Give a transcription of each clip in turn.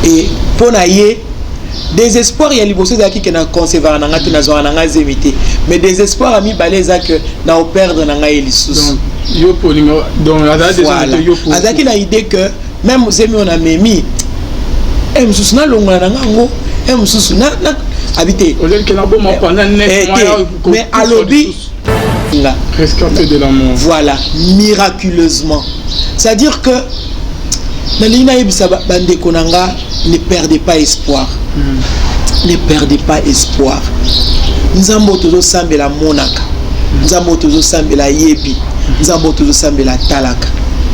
et pour naïe désespoir il y a liboso zaki que na concevoir na ngati na zo na ngazemité mais désespoir ami baleza que na perdre na ngai lisusu yo polingo donc azaki na idée que même zemi on a memi mususu na longola na ngango mususu na habité mais à lobby rescapé de la mort. Voilà, miraculeusement. C'est-à-dire que ne perdez pas espoir. Ne perdez pas espoir. Nous avons tous sambe la monaka. Nous avons tous sambe la yebi. Nous avons tous sambe la talaka.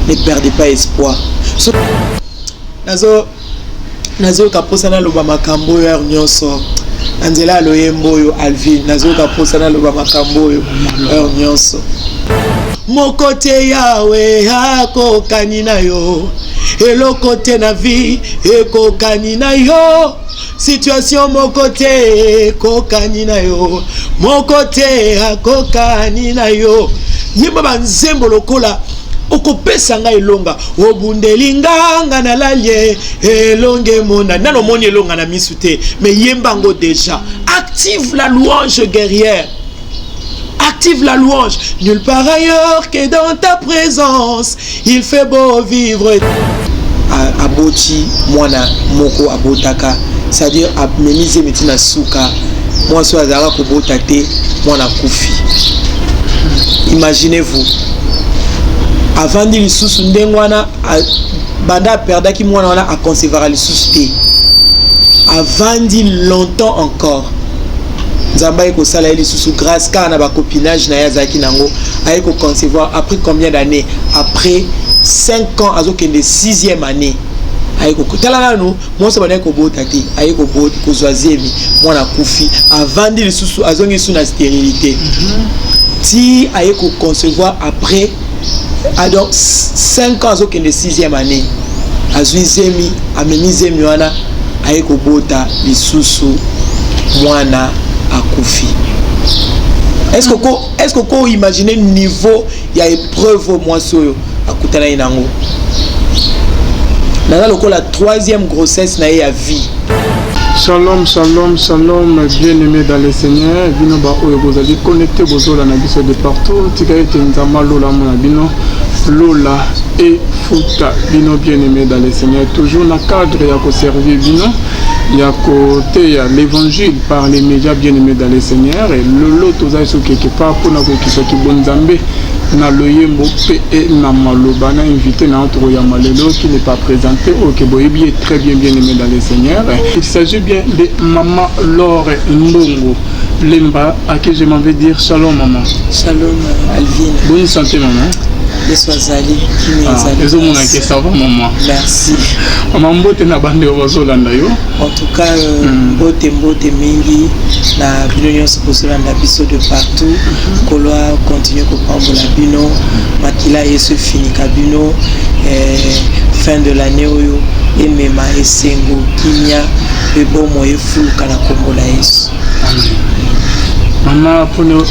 Ne perdez pas espoir. Nazo kaposana loba makambo ya nyonso. Angela loyembo yo Alvin nazo kaposana loba makambo yo nyonso. Mokote yawe hako kanina yo. Elokote na vie eko kanina yo. Situation mokote eko kanina yo. Mokote hako kanina yo. Yeba banzembo lokola okopesa nga elonga obundelinganga na lalie elonge mona nano moni elonga na misute mais yembango déjà active la louange guerrière, active la louange. Nulle part ailleurs que dans ta présence il fait beau vivre. Aboti mwana moko abotaka, c'est-à-dire amenize metina suka moi so azara ko botate mwana kufi. Imaginez-vous avant de lisusu ndengwana banda perda ki mwana wana a concevoir lisusu te avant dit longtemps encore nzamba eko sala lisusu grâce car na ba copinage na yazaki nango ayeko concevoir après combien d'années, après 5 ans azokende 6e année ayeko kutala nanu monso bana ko botati ayeko boti ko zoazemi mwana kufi avant dit lisusu azongi sous na stérilité ti ayeko concevoir après donc 5 ans au 6e année azuizemi amemizemi wana ayeko bota lisusu mwana akufi. Est-ce que ko imaginer niveau ya épreuve moi soyo akutana inango na lokola 3e grossesse na ya vie. Shalom, shalom, shalom, bien-aimés dans le Seigneur. Bino ba oyo bozali connecté bozola na biso de partout. Tika ete nzama lola mona bino lola et futa bino bien-aimés dans le Seigneur. Toujours na cadre ya ko servir bino ya côté ya l'évangile par les médias bien-aimés dans le Seigneur et lolo tozali so quelque part pour na ko kisoki bonzambe na loyembo pe et na maloba na invité na entre ya malelo qui n'est pas présenté OK boyebi est très bien bien-aimé dans le Seigneur. Il s'agit bien de maman Laure Ndongo Lemba à qui je m'en vais dire shalom maman. Shalom Alvin. Bonne santé maman. Leswazali qui ça va maman. Merci. Maman mbote na bande ozolanda yo. En tout cas mbote mingi na bino nyonso kozolanda biso de partout. Koloa continue ko pambola bino makila yesu fini kabino fin de l'année oyo emema esengo kimia ebomo efuluka na kombola yesu. Maman pour nous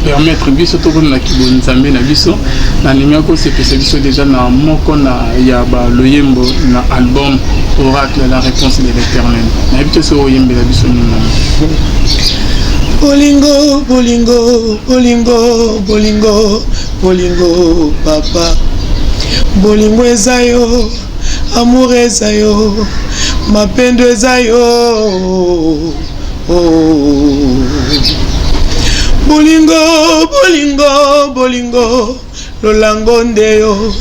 permettre biso to na kibonzambe na biso na nimako c'est biso déjà na moko na ya ba loyembo na album Oracle la réponse de l'Éternel. Na biso so oyembe la biso ni maman. Bolingo bolingo bolingo bolingo bolingo papa bolingo ezayo amour ezayo mapendo ezayo bolingo bolingo bolingo lolango ndeyo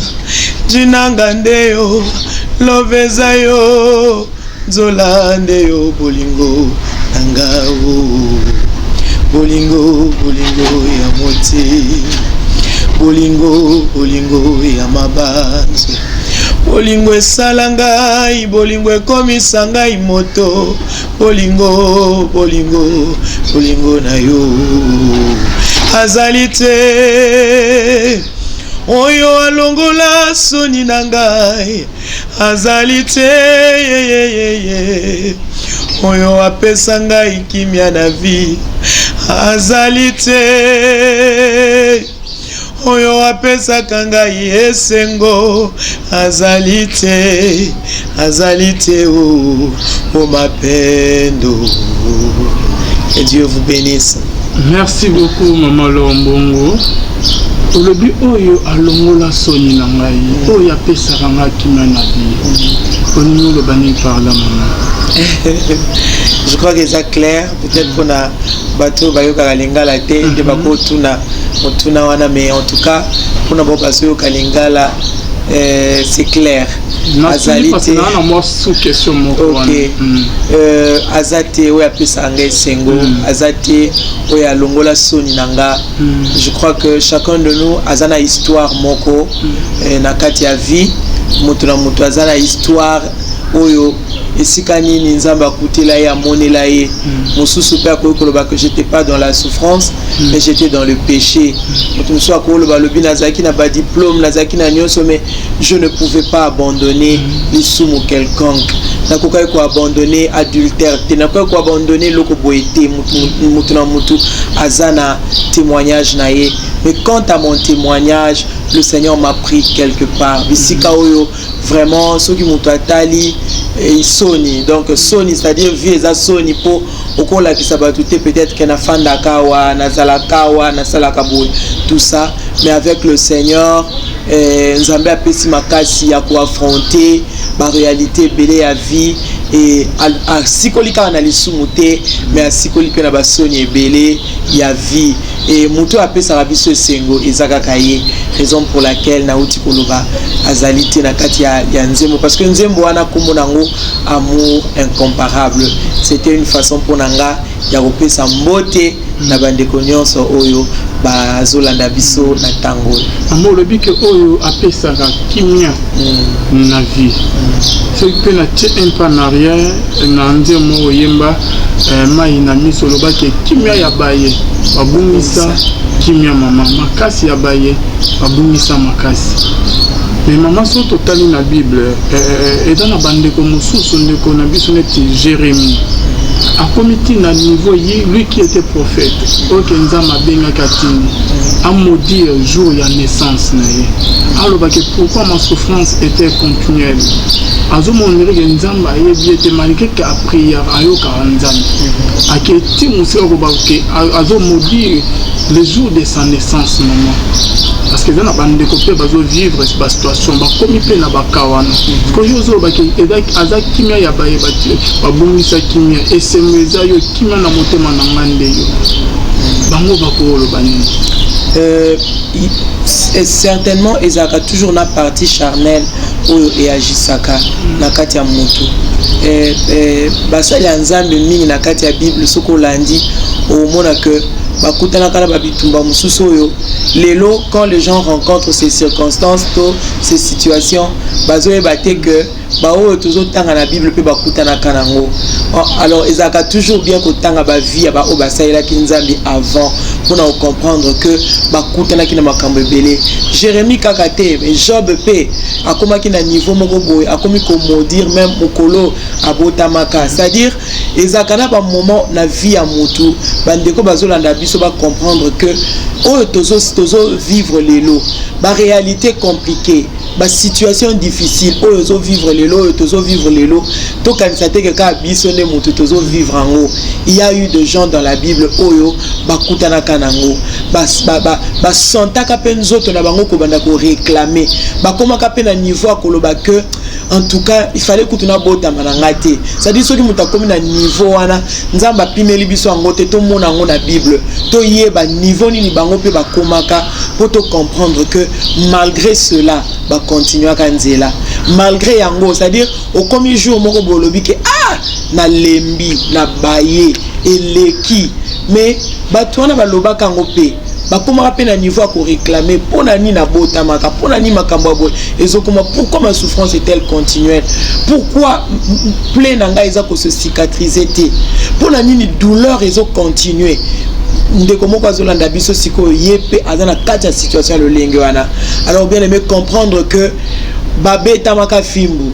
jinanga ndeyo loveza yo zola ndeyo bolingo nangao bolingo bolingo ya moti bolingo bolingo ya mabanzo bolingo esalangai bolingo ekomisa ngai moto bolingo bolingo bolingo na yo azali te oyo alongola soni na ngai azali te oyo apesa ngai kimia na vie azali te oyo apesaka ngai esengo azali te o mapendo. Que Dieu vous bénisse. Merci beaucoup Maman Lombongo. Olobi oyo alongola soni na ngai oyo apesaka ngai kimia na vie. Oningo le bani par la maman. Je crois que c'est clair. Peut-être qu'on a bateau bayoka kalingala te de bako tuna wana, mais en tout cas pour na baso kalingala c'est clair. Azalité na moi sous question moko. OK. Azate oyo apesa ngai sengo, azate oyo alongola soni nanga. Je crois que chacun de nous azana histoire moko na kati ya vie, mutu na mutu azana histoire oyo esika nini nzamba akutela ye amonela ye mosusu pe akoloba que j'étais pas dans la souffrance mais j'étais dans le péché. Mutu mosusu akoloba lobi nazaki na ba diplôme nazaki na nyonso mais je ne pouvais pas abandonner lisumu quelconque. Nakoka ko abandonner adultère te nakoka ko abandonner loko boyete mutu na mutu azana témoignage na ye. Mais quant à mon témoignage, le Seigneur m'a pris quelque part. Bisika oyo vraiment ceux qui m'ont atali et soni, donc soni c'est-à-dire vie eza soni po okola kisabatuté peut-être qu'un afanda kawa nazala kawa nasala kaboy tout ça, mais avec le Seigneur nzambe apesi makasi ya ko affronter ba réalité belé ya vie et a sikolika na lisumuté mais a sikolika na ba soni belé ya vie et muto apesa rabiso sengo ezaka kaye, raison pour laquelle nauti koloba azalité na kati ya nzembo, parce que nzembo wana kombo nango amour incomparable. C'était une façon pour nanga ya kopesa mbote na bandeko nyonso oyo bazolanda biso na tango. Amo lobi ke oyo apesaka kimia na vie. C'est que na tie un pas en arrière na nzembo oyemba mai na miso loba ke kimia ya baye babungisa kimia mama makasi ya baye babungisa makasi. Mais maman so totali na Bible et dans la bande comme mosusu ndeko na biso neti Jérémie a comité na niveau lui qui était prophète ok nzama benga katini a maudit jour ya naissance na ye. Alors que pourquoi ma souffrance était continuelle azo monere que nzamba yebi était malgré que a prière ayoka nzamba aketi musiko ko ba ke azo maudit le jour de sa naissance maman. Parce que dans la bande de copains, ils vivre cette situation, ils commis plein na bakawana. Quand je dis que azak kimia ya baye bati, babungisa kimia, esemeza yo kimia na motema na ngande yo. Bango bako lo bani. Certainement, Isaac a toujours na partie charnelle et agisaka na kati ya moto. Basali nzambe mingi na kati ya Bible soko landi au mona que bakutana kala babitumba mususu oyo lelo quand les gens rencontrent ces circonstances ces situations bazoye baté que bao toujours tanga na Bible pe bakutana kanango. Alors Isaac a toujours bien ko tanga ba vie ba o basaila kinzambi avant pour nous comprendre que bakutana kina makambo belé. Jérémie kakate mais Job pe akoma kina niveau moko boy akomi ko maudire même mokolo abotamaka, c'est-à-dire Isaac na ba moment na vie ya mutu bandeko bazolanda biso ba comprendre que o tozo vivre les lots ba réalité compliquée ba situation difficile o tozo vivre les lots tozo vivre les lots to kanisa te que ka biso ne mutu tozo vivre en haut. Il y a eu des gens dans la Bible oyo bakutana kanango ba santaka penzoto na bango ko banda ko réclamer ba koma ka pe na niveau akoloba que en tout cas il fallait que tu na bota manangate, c'est-à-dire ceux qui mutakomi na niveau wana nzamba pimeli biso angote to mona ngo na Bible to yeba niveau ni bango pe ba komaka pour te comprendre que malgré cela ba continuer à nzela malgré yango, c'est-à-dire au comme jour moko bolobi ke na lembi na baye eleki mais batwana baloba kango pe bakoma pe na niveau à réclamer pour nani na bota maka pour nani makambo boy ezokoma pourquoi ma souffrance est-elle continuelle, pourquoi plein nanga eza ko se cicatriser te pour nani ni douleur ezo continuer ndeko moko azolanda biso siko yepe azana kati ya situation le lenge wana. Alors bien aimé comprendre que babeta maka fimbu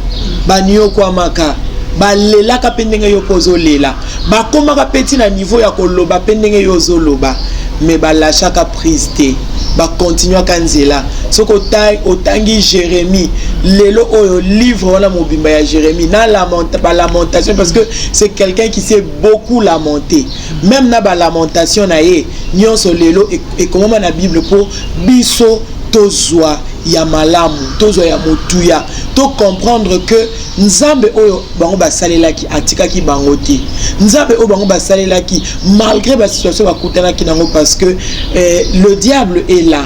banyo kwa maka balela ka pendenge yo pozo lela bakomaka peti na niveau ya koloba pendenge yo zoloba mais balachaka prise te ba continue kanzela soko otangi Jérémie lelo oyo livre wala mobimba ya Jérémie na lamentation parce que c'est quelqu'un qui sait beaucoup lamenter même na ba lamentation na ye nyonso lelo et comment na Bible pour biso tozwa ya malamu tozwa ya motuya to comprendre que nzambe oyo bango basalelaki atikaki bango te nzambe oyo bango basalelaki malgré ba situation bakutanaki nango parce que le diable est là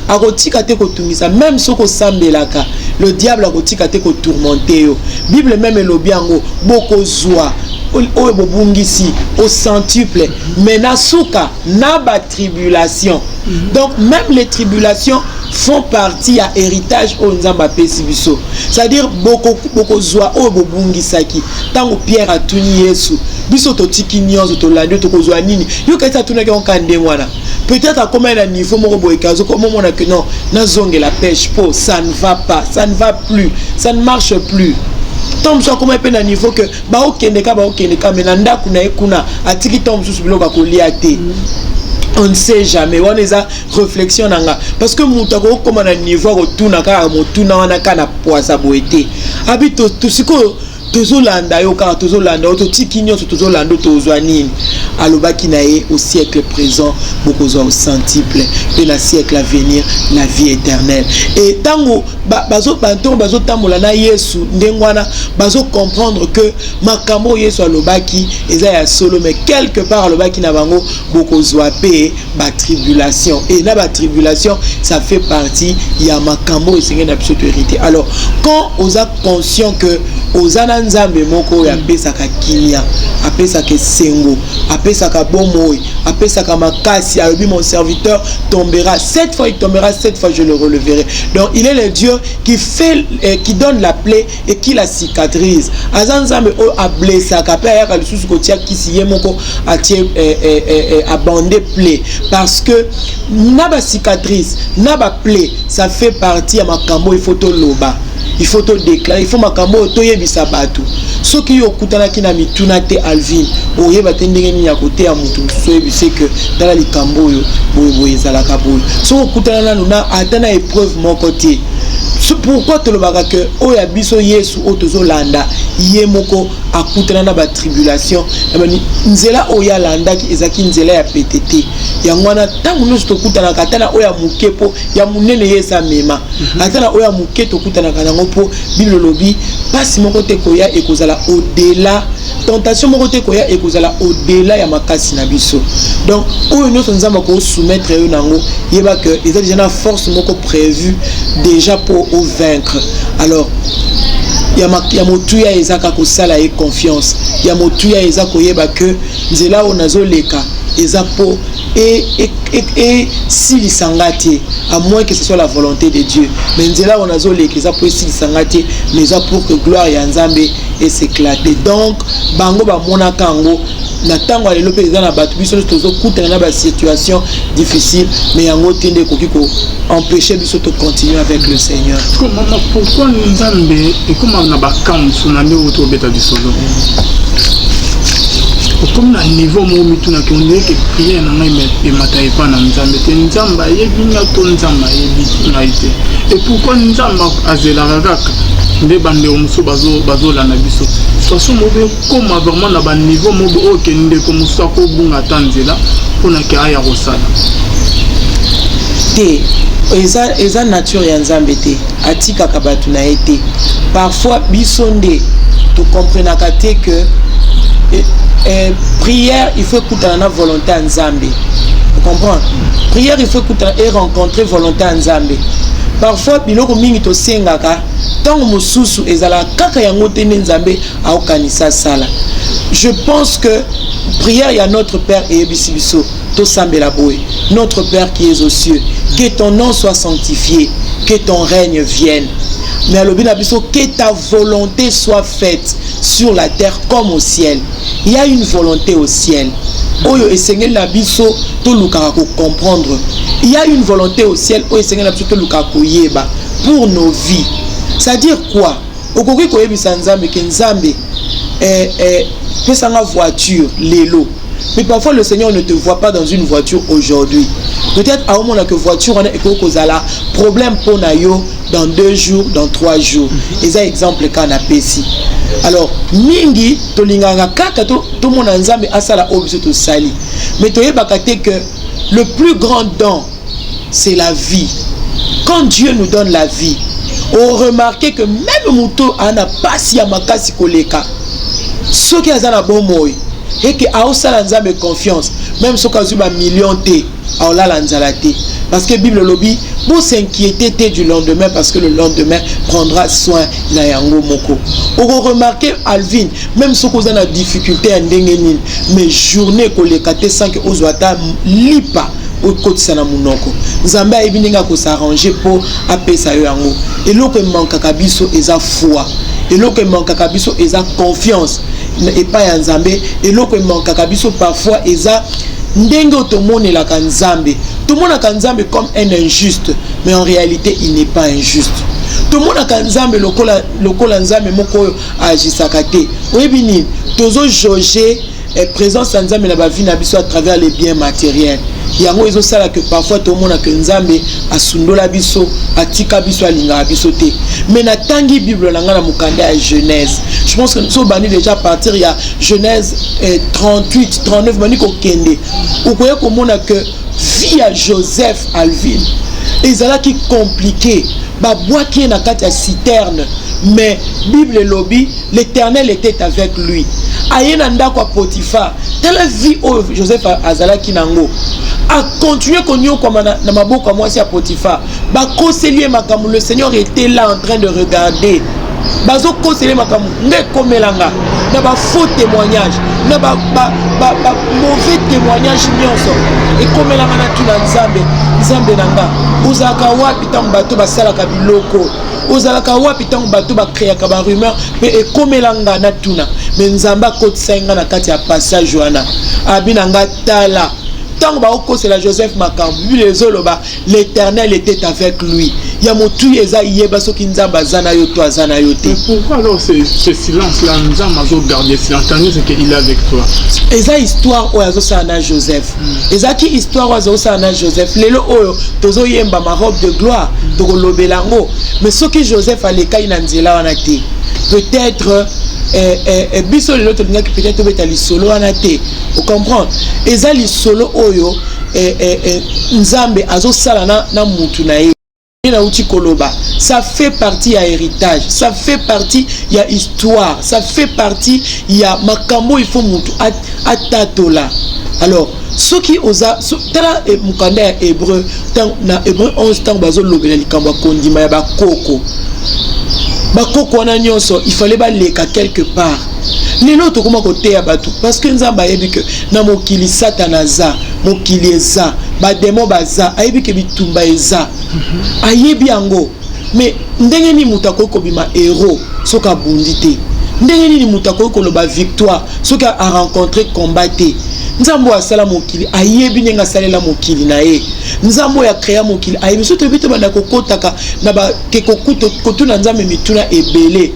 akotika te kotungisa même soko sambelaka le diable akotika te kotourmenter yo Bible même elobi yango bokozwa oyo bobungisi au centuple mais na suka na ba tribulation donc même les tribulations font partie à héritage au nzamba pesi biso c'est-à-dire boko zwa o bobungisaki tango Pierre atuni Yesu biso totiki nyonso to lande to kozwa nini yo kaita tunaki on kande wana peut-être à combien de niveau moko boyekazo comme on a que non na zonge la pêche po ça ne va pas ça ne va plus ça ne marche plus tom so comme pe na niveau que ba okendeka mais na ndaku na ekuna atiki tom sous biloko kolia te. On ne sait jamais. On est à réflexion parce que moutako comme un niveau retourne car motuna wana kana poisa boete. Habito tout ce que tozolanda yo car tozolanda ototikinyo tozolanda tozwanini alobaki nae au siècle présent bokozo au centuple et la siècle à venir la vie éternelle et tango bazo tambola na Yesu ndengwana bazo comprendre que makambo Yesu alobaki eza ya solo mais quelque part alobaki na bango bokozo pe ba tribulation et na ba tribulation ça fait partie ya makambo esenga na biso hérité. Alors quand on a conscient que ozana nzambe moko ya pesaka kinya apesaka sengo apesaka bomoi apesaka makasi alobi mon serviteur tombera 7 fois il tombera 7 fois je le releverai. Donc il est le Dieu qui fait qui donne la plaie et qui la cicatrise azanzambe o a blessaka pe ya kalisusu kotia kisi yemoko atie abandé plaie parce que na ba cicatrice na ba plaie ça fait partie ya makambo il faut to loba il faut te déclarer, il faut makambo toyebisa batu soki yo kutana kina mituna te Alvin oyeba tendenge ni ya kote ya mutu soyebise que dans la likambo yo boye ezalaka boye so kutana nanu na atana épreuve moko te. Pourquoi te le baga que oya biso Yesu otozolanda yemoko akutana na ba tribulation nzela oya landa ki ezaki nzela ya PTT ya ngwana tangu nous tokutana katana oya mukepo ya munene yesa mema atana oya muketo kutana kanango po Bible lobi pasi moko te koya ekozala au-delà tentation moko te koya ekozala au-delà ya makasi na biso. Donc oyo nous nzamba ko soumettre yo nango yeba que ezali déjà na force moko prévue déjà pour au vaincre. Alors ya motuya ezaka ko sala et confiance ya motuya ezako yeba que nzela onazo leka ezapo et si lisangati à moins que ce soit la volonté de Dieu mais nzela onazo leka ezapo si lisangati mais ça pour que gloire ya nzambe et s'éclater. Donc bango ba mona kango na tango lelo pe ezana batu biso tozo kutana na ba situation difficile mais yango tende kokiko empêcher biso de continuer avec le Seigneur. Pourquoi nzambe et comment na ba kamsu na ndio to beta disolo comme na niveau mo mituna ki on que prière na ngai mais matai pa na nzambe te nzamba yebi na to nzamba yebi na ite et pourquoi nzamba azela raka nde bande omuso bazo la na biso façon mobe comme vraiment na ba niveau mobe OK ndeko musa ko bunga tanzela pona ke aya rosala te eza nature ya nzambe te atika kabatu na été parfois bisonde to comprenaka te que prière il faut écouter la volonté en nzambe. Vous comprenez? Prière il faut écouter et rencontrer volonté en nzambe. Parfois biloko mingi to sengaka tango mususu ezala kaka yango te nzambe aokanisa sala. Je pense que prière ya notre Père et ebisibiso to sambela boy. Notre Père qui es aux cieux, que ton nom soit sanctifié, que ton règne vienne. Mais que ta volonté soit faite sur la terre comme au ciel. Il y a une volonté au ciel. Oyo esengel na biso to lukaka ko comprendre. Il y a une volonté au ciel oyo esengel na biso to lukaka ko yeba pour nos vies. C'est-à-dire quoi? Okoki ko yebisa nzambe ke nzambe pesanga voiture lelo Mais parfois le Seigneur ne te voit pas dans une voiture aujourd'hui. Peut-être à un moment que voiture on est cause à la problème pour nayo dans 2 jours, dans 3 jours. Et ça exemple quand on a ici. Alors mingi to linganga kaka to mon nzambe asala obiso to sali. Mais to yebakate que le plus grand don c'est la vie. Quand Dieu nous donne la vie, on remarque que même Mouto ana pasi ya makasi koleka. Ce qui a un bon mot et que a aussi l'anzame confiance, même ce qui a un million de a l'anzalate. Parce que Bible lobby pour s'inquiéter du lendemain parce que le lendemain prendra soin na yango moko. On remarque Alvin, même ce qu'on a la difficulté à ndengenin, mais journée kolekate sans que ozwata lipa. Au côté sana munoko nzambe ayibininga ko s'arranger pour apesa yo yango eloko manka kabiso eza foi eloko manka kabiso eza confiance et pas ya nzambe eloko manka kabiso parfois eza ndenge otomone la kanzambe tout le monde a kanzambe comme un injuste mais en réalité il n'est pas injuste tout le monde a kanzambe lokola nzambe moko agisaka te oyebini tozo jauger présence nzambe na ba vie na biso à travers les biens matériels. Yango ezo sala que parfois tout le monde a que nzambe asundola biso atika biso alinga biso te. Mais na tangi Bible na ngana mukanda à Genèse. Je pense que nous bani déjà partir il y a Genèse 38 39 bani ko kende. Ou koye ko mona que vie à Joseph Alvin. Ezala qui compliqué. Ba bois qui est na kati ya citerne. Mais Bible lobby, l'Éternel était avec lui. Ayena ndako Potiphar. Dans la vie où Joseph azala kinango a continué konyo comme na maboko moi si à Potiphar. Ba conseiller makamu, le Seigneur était là en train de regarder. Bazo conseiller makamu nde komelanga na ba faux témoignage, na ba mauvais témoignage nyonso. Et komelanga na tuna nzambe nanga. Uzaka wapi tambato basala kabiloko. Ozalaka wapi tango bato ba créer ka ba rumeur mais ekomelanga na tuna mais nzamba kotisenga na kati ya passage wana abinanga tala tango ba okosela Joseph Makambu les oloba l'Éternel était avec lui ya motu eza yeba soki nzamba zana yo to azana yo te. Pourquoi alors ce silence là nzamba zo garder silence c'est qu'il est avec toi. Eza histoire o azo sana Joseph eza ki histoire o azo sana Joseph lelo oyo tozo yemba ma robe de gloire to lobelango mais soki Joseph aleka ina nzela wana te peut-être biso lelo to linga peut-être beta li solo wana te vous comprendre eza li solo oyo nzambe azo sala na mutu na ye na uti koloba ça fait partie ya héritage ça fait partie ya histoire ça fait partie ya makambo il faut mutu atatola alors ceux qui osa tala mukanda ya hébreu na hébreu 11 temps bazo lobela likambo kondima ya bakoko wana nyonso il fallait ba leka quelque part lelo to koma kote ya batu parce que nzamba yebi que na mokili satana za mokili eza ba demo baza ayebi ke bitumba eza ayebi yango mais ndenge ni mutako ko bima héros soka bundite ndenge ni mutako ko loba victoire soka a rencontré combattre nzambo asala mokili ayebi nenga salela mokili na ye nzambo ya créa mokili ayebi soto bito banda kokotaka na ba ke kokuto kotuna nzambe mituna ebele.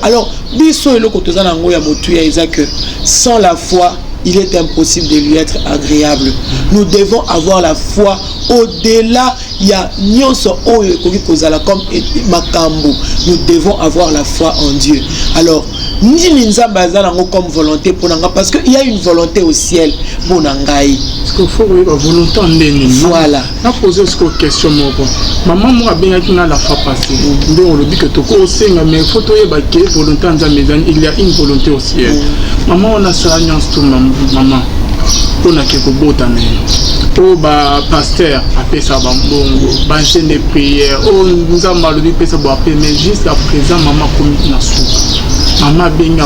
Alors biso eloko tozana ngo ya motu ya eza que sans la foi il est impossible de lui être agréable. Nous devons avoir la foi au-delà. Il y a nyonso oyo koki kozala comme makambo. Nous devons avoir la foi en Dieu. Alors ni nzamba azala ngo comme volonté pour nanga parce que il y a une volonté au ciel pour nangai. Parce qu'il faut la volonté en ndeni. Voilà. Na poser cette question moko. Maman moi bien ki na la fois passée. Nde on le dit que toko senga mais faut to yeba ke volonté en nzambe il y a une volonté au ciel. Maman on a ça nyonso tout maman. On a quelque bota mais o ba pasteur apesa ba mbongo ba chaîne de prière o nzamba le dit pesa bo apé mais juste à présent maman comme na souka maman benga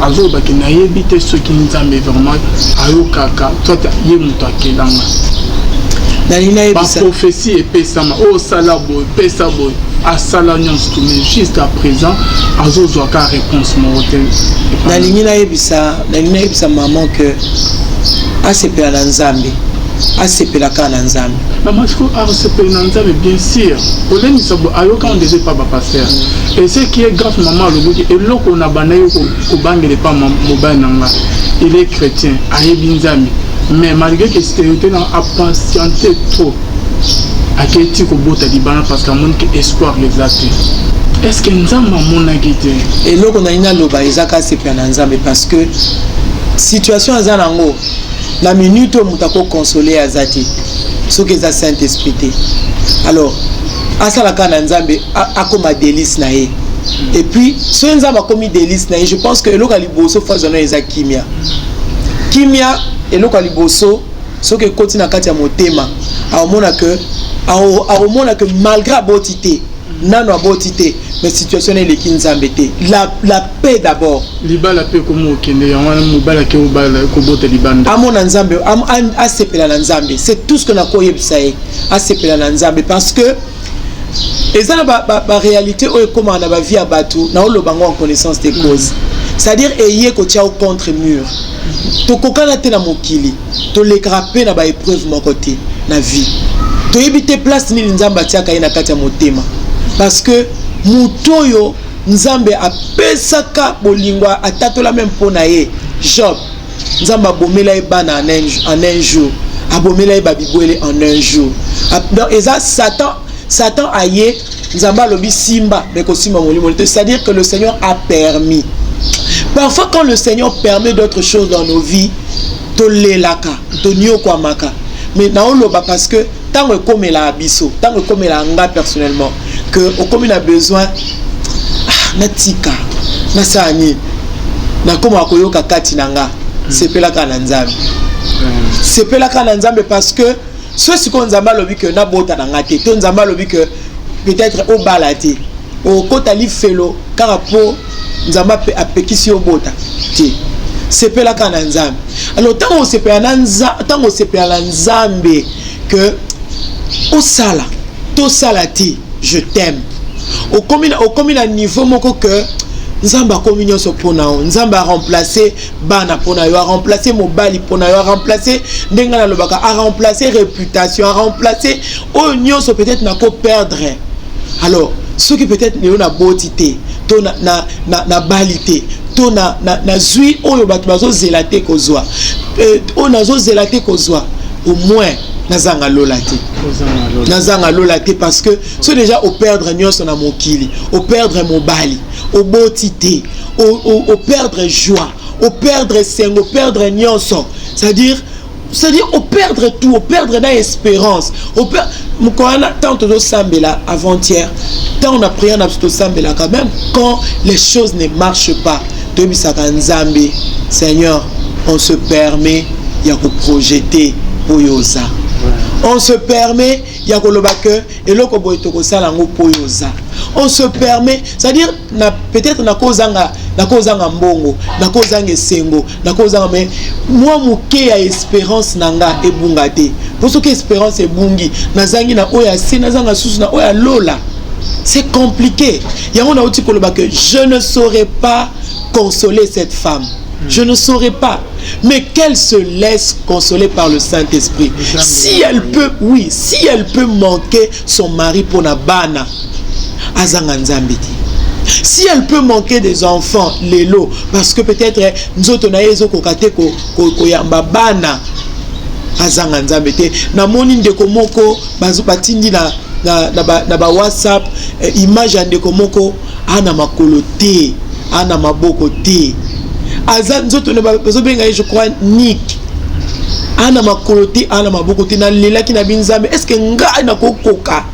azo ba ki na yebite ce qui nzambe vraiment ayokaka toi ye muto akelanga ba prophétie et pesa ma o salabo pesa bo a sala nyonso tout mais juste à présent azo zo ka réponse mon hôtel nalingi na yebisa maman que asepela na nzambe asepela ka na nzambe maman est-ce que asepela na nzambe bien sûr olemi sabo ayoka on déjà pas pasteur et ce qui est grave maman le dit et loko na banayo ko bangele pas mobile nanga il est chrétien, Aébinzami. Mais malgré que c'était a patienté trop, à qui est-il Libana parce qu'il manque espoir exact. Est-ce que nous avons mon agité? Et là, on a une loba, Isaka c'est bien Nzambe parce que situation à Zanango, la minute où nous avons consolé Azati, ce que c'est Saint-Esprit. Alors, à ça la canne Nzambe a comme un délice naé. Et puis, ce Nzambe a commis délice naé. Je pense que le Kaliboso faisait un kimia. Kimia et le Kaliboso, ce que continue à Katia Motema, à au que malgré la beauté, non la beauté, mais situation est les Kinzambete. La paix d'abord. Liba la paix comme au Kenya, on va la Kobote Liban. À mon Nzambe, à Sepela Nzambe, c'est tout ce qu'on a connu à Sepela Nzambe parce que et ça la réalité où comment on a vie à Batou, na le bango en connaissance des causes. C'est-à-dire ayé ko tia au contre mur. To kokana te na mokili, to le grappé na ba épreuve mon côté na vie. To éviter place ni Nzamba tia ka na kati ya motema. Parce que mutoyo Nzambe a pesaka bolingwa atatola même pona ye. Job Nzamba bomela e bana en un jour, abomela e babibwele en un jour. Donc eza Satan a yé Nzamba lobi simba mais ko simba molimo. C'est-à-dire que le Seigneur a permis. Parfois quand le Seigneur permet d'autres choses dans nos vies, to lelaka, to nyoko maka. Mais na oloba parce que tant que comme la abisso, tant que comme la nga personnellement que au comme il a besoin na tika, na sani, na comme akoyoka kati nanga, c'est pe la kana Nzambe. C'est pe la kana Nzambe parce que ce qu'on Nzamba lobi que na bota na ngate, to Nzamba lobi que peut-être au balati, au kotali felo karapo Nzamba a pekisi au bota. C'est pe la kana Nzambe. Alors tant on se pe na Nzambe que au sala, to salati, je t'aime. Au commune à niveau moko que Nzamba communion so pona, Nzamba a remplacé bana pona yo, a remplacé mobali pona yo, a remplacé ndengana lobaka, a remplacé réputation, a remplacé oignon so peut-être n'a pas perdre. Alors ceux qui peut-être ne na beauté, to na balité, to na zui oyo batu bazo zelaté kozwa. On a zo zelaté kozwa au moins nazanga lolate. Nazanga lolate parce que c'est déjà au perdre nyonso na mokili, au perdre mobali, au beauté, au perdre joie, au perdre sengo, au perdre nyonso. C'est-à-dire au perdre tout, au perdre na espérance, au perdre tant de sambela avant-hier, tant on a prié en absto sambela quand même quand les choses ne marchent pas. De bisaka Nzambe, Seigneur, on se permet ya ko projeter pour yoza. On se permet ya ko lobaka et loko boyto ko sala ngo pour yoza. On se permet, c'est-à-dire peut-être na kozanga mbongo, na kozanga sengo, na kozanga mais moi muke ya espérance nanga ebungate. Pour ce que espérance ebungi, nazangi na oya si nazanga susu na oya lola. C'est compliqué. Il y a un autre que je ne saurais pas consoler cette femme. Je ne saurais pas. Mais qu'elle se laisse consoler par le Saint-Esprit. Si elle peut, oui, si elle peut manquer son mari pour na bana, azanganzambiti. Si elle peut manquer des enfants, lelo, parce que peut-être nous autres naezo kokate ko yamba bana, azanganzambiti. Na moni ndeko moko bazu batindi na ba WhatsApp image ndeko moko ana makolo te, ana maboko te. Azan zoto ne bazo benga je crois Nick. Ana makolo te, ana maboko te na lela ki na binzambe. Est-ce que nga na kokoka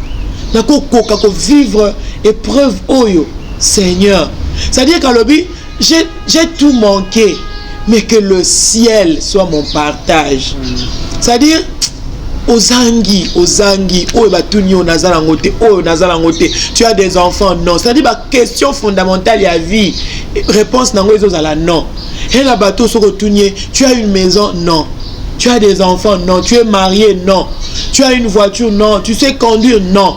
ko vivre épreuve oyo Seigneur. C'est-à-dire qu'à l'objet j'ai tout manqué, mais que le ciel soit mon partage. C'est-à-dire Ozangi, oh batunyo nazala ngote, oh nazala ngote. Tu as des enfants, non. C'est-à-dire la question fondamentale de la vie. Réponse nango ezozala non. Et la bateau so rotunye, tu as une maison, non. Tu as des enfants, non. Tu es marié, non. Tu as une voiture, non. Tu sais conduire, non.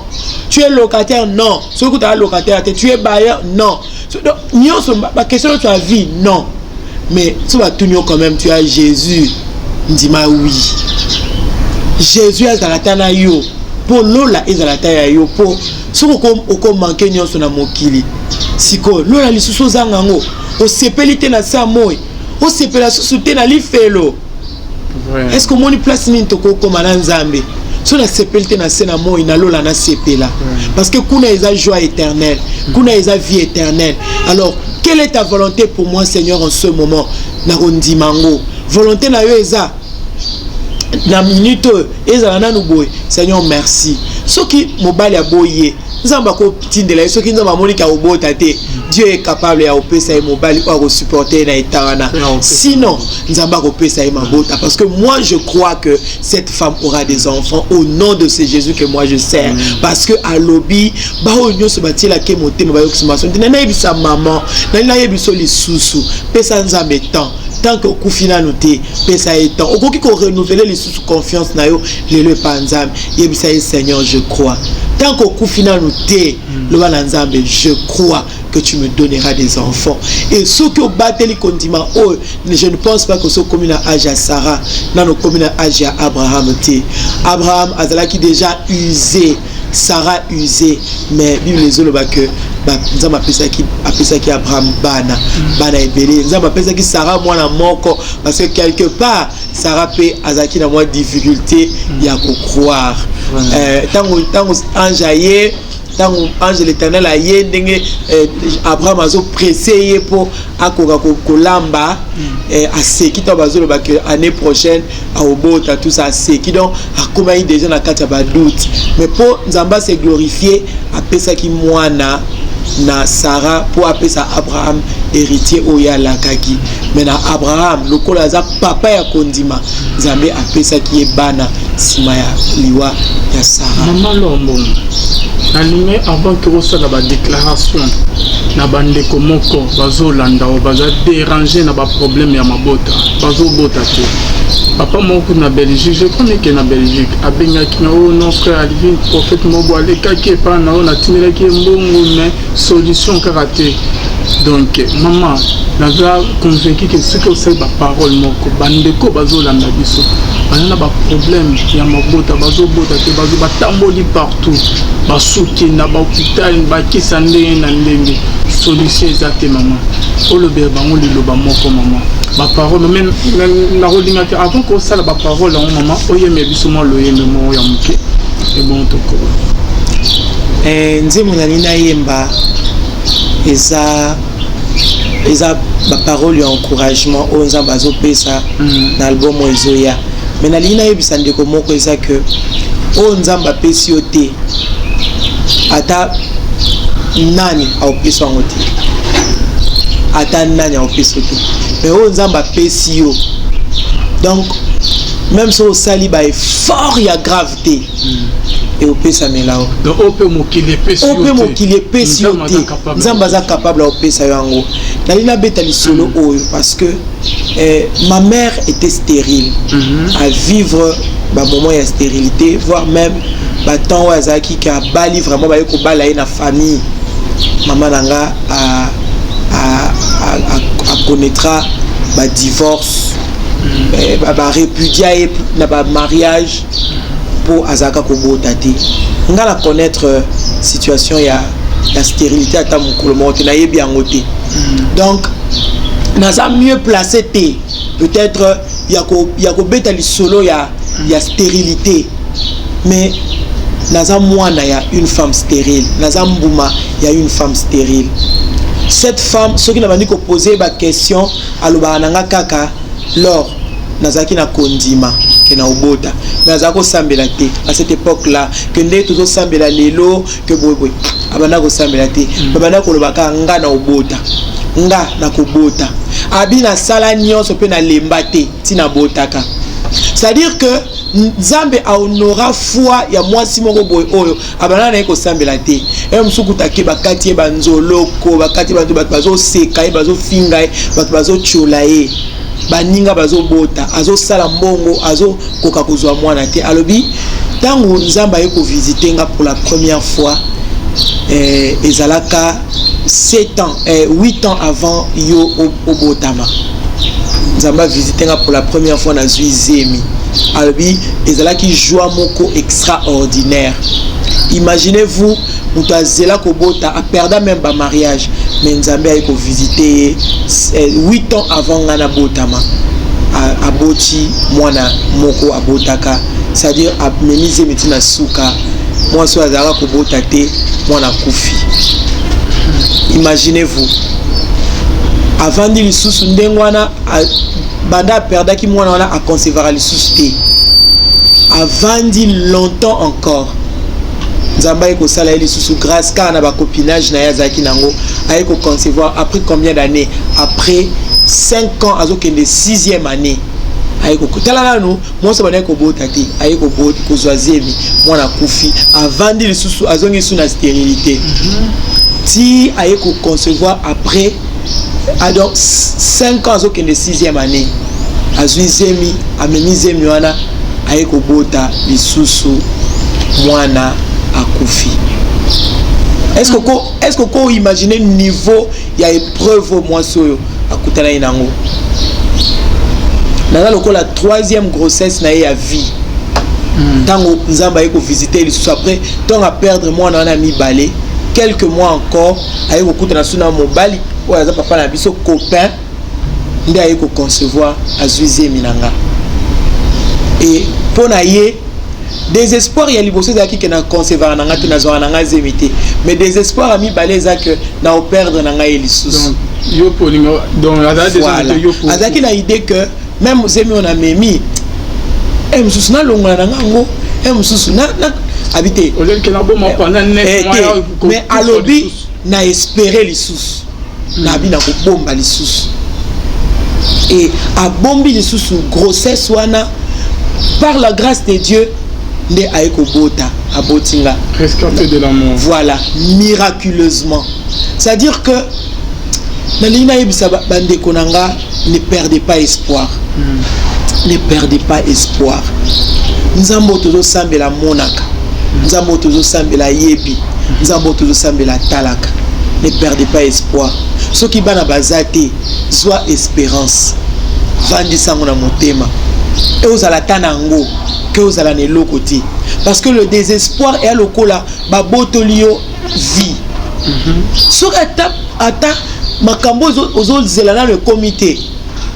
Tu es locataire, non. Ce que tu as locataire, tu es bailleur, non. Donc, la question de ta vie, non. Mais si batunyo quand même, tu as Jésus. Dis-moi oui. Jésus est à la tana yo. Pour lola est à la tana yo. Pour ce qu'on manque nyonso na mokili. Siko lola lisusu zangango. O sepelite na sa moi. o sepela soutien na lifelo. Est-ce que mon place ni toko comme na Nzambe? So na sepelte na sena mo inalola na sepela. Parce que kuna eza joie éternelle, kuna eza vie éternelle. Alors, quelle est ta volonté pour moi, Seigneur, en ce moment? Na kondimango. Volonté na yo eza na minute eza na nuboy. Seigneur, merci. Soki mobali aboye, nzamba ko tindela, soki nzamba monika obota te, Dieu est capable ya opesa e mobali ou supporter na etana. Sinon, nzamba ko pesa e mabota, parce que moi je crois que cette femme aura des enfants au nom de ce Jésus que moi je sers. Parce que à lobby, ba onyo se bati la kemote ba yoksumation. Na yebisa maman, na yebiso lisusu, pesa nzambe temps. Tant que kufina noté, pesa étant, au qui qu'on renouveler les sous confiance na yo, le panzam, yebisa Seigneur, je crois. Tant que kufina noté, le balanzambe, je crois que tu me donneras des enfants. Et ceux qui ont battu les condiments, oh, je ne pense pas que ce commune à âge à Sarah, non, au commune à âge à Abraham. Abraham a qui déjà usé, Sarah usé, mais Bible les autres que nous avons appelé qui Abraham bana ebele. Nous avons appelé qui Sarah moi na moko parce que quelque part Sarah peut azaki na moi difficulté il y a pour croire. Tant ange tant ange l'Éternel a yé Abraham a pressé pour akoka kolamba a seki to bazolo ba que année prochaine a obota tout ça seki donc a comment déjà na kati ba doute mais pour Nzamba se glorifier a pesa ki mwana na Sarah pour appeler ça Abraham héritier oya lakaki mais na Abraham le kolaza papa ya kondima Nzambe appelle ça qui est bana sima ya liwa ya Sarah. Maman Lombo nalingi avant que vous la déclaration na bande komoko bazolanda o baza déranger na ba problème ya mabota bazobota te papa moko na Belgique je connais que na Belgique abengaki na o non frère Alvin prophète mobo alekaki pa na o na tinelaki mbongo mais solution karaté donc maman naza convaincu que ce que c'est ba parole moko bandeko bazolanda biso bana ba problème ya mabota bazobota te bazobatamboli partout basuki na ba hôpital ba kisande na ndenge solution exacte maman olobe bango liloba moko maman ba parole même na rodinga te avant que ça la ba parole en maman oyeme biso mo loyeme mo ya muke et bon to ko nzemo na lina yemba eza ba parole ya encouragement o nzamba bazo pesa na album ezoya mais na lina yebisa ndeko moko eza que o nzamba pesi yo te ata nani au pesa ngo te ata nani au pesa te mais o nzamba pesi yo donc même si au sali ba effort ya gravité et au pesa melao donc on peut mokile pesi yo te nzamba za capable au pesa yango nalina betali solo oyo parce que ma mère était stérile à vivre ba moment ya stérilité voire même ba temps azaki ka bali vraiment ba ko bala na famille maman nanga a connaîtra ba divorce ba répudier na ba mariage pour azaka ko botati nga la connaître situation ya stérilité ata mukolo mo te na yebi angote donc naza mieux placé te peut-être yako betali solo ya stérilité mais naza mwana ya une femme stérile naza mbuma ya une femme stérile cette femme ce qui n'a pas dit ko poser ba question aloba nanga kaka lors nazaki na kondima ke na obota mais azako sambela te à cette époque là que ndé toujours sambela lelo que boy abana ko sambela te babana ko lobaka nga na obota nga na kobota abina sala nyonso pe na lemba te tina botaka c'est-à-dire que Nzambe a honora foi ya mwasi moko boy oyo abana na ko sambela te e msukuta ke bakati banzoloko bakati bantu bazo seka bazo finga bato bazo chola baninga bazo bota azo sala mbongo azo koka kozwa mwana te alobi tango Nzamba yeko visiter nga pour la première fois ezalaka 8 ans avant yo obotama Nzamba visiter nga pour la première fois na Zuizemi alobi ezalaki joie moko extraordinaire. Imaginez-vous, Moutazela Kobota a perdu même ba mariage. mais Nzambe a visité 8 ans avant ngana botama aboti mwana moko abotaka, c'est-à-dire amenize metina suka moi so azara ko botate mwana kufi. Imaginez-vous, avant de lisusu ndengwana banda perdaki mwana wana a concevoir lisusu te, avant dit longtemps encore Nzamba eko sala lisusu grâce car na ba copinage na yazaki nango ayeko concevoir après combien d'années, après 5 ans azokende 6e année ayeko kutala nanu monso bana ko botate ayeko boti ko zoazemi mwana kufi avant dit lisusu azongi sous na stérilité ti ayeko concevoir après donc 5 ans azokende 6e année azuizemi amenizemi wana ayeko bota lisusu mwana akufi. Est-ce que vous imaginez le niveau il y a épreuve moi soyo akutana inango na la 3e grossesse na ya vie tango Nzamba ayeko visiter lisusu après tant à perdre moi na mi balé quelques mois encore ayeko kutana suna mobali ou aza papa na biso copain nde ayeko concevoir azuize minanga et pour na ye désespoir ya liboso zaki ke na concevoir nanga te na zo nanga zemité mais désespoir ami baleza que na perdre nanga elisusu yo polinga donc azaki na idée que même zemi on a memi mususu na longola nanga ngo mususu na habité mais alobi na espérer lisusu na bina ko bomba lisusu et a bombi lisusu grossesse wana par la grâce de Dieu nde ayeko bota abotinga rescapé de la mort. Voilà, miraculeusement. C'est-à-dire que na lina yebisa bande konanga, ne perdez pas espoir. Ne perdez pas espoir. Nzambo tozo sambela monaka. Nzambo tozo sambela yebi. Nzambo tozo sambela talaka. Ne perdez pas espoir. Ce qui bana bazate, soit espérance. Vandi sango na motema. Et aux alatanango que aux alanelo côté parce que le désespoir est à lokola babotolio vie sur ata makambo aux zelana le comité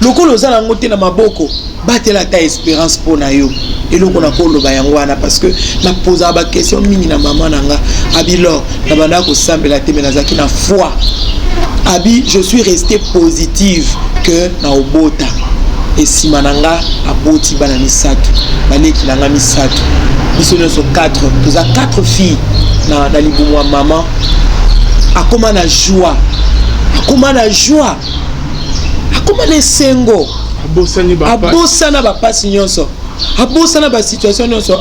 lokolo zala ngote na maboko batela ta espérance pour na yo et loko na kolo bayangwana parce que na posa ba question mingi na maman nanga abilo na banda ko sambela te menazaki na foi abi je suis resté positive que na obota et simananga aboti bana misato baleki nanga misato biso nyonso 4 toza 4 filles na libumu wa maman akoma na joie akoma na esengo abosana bapasi nyonso abosana ba situation nyonso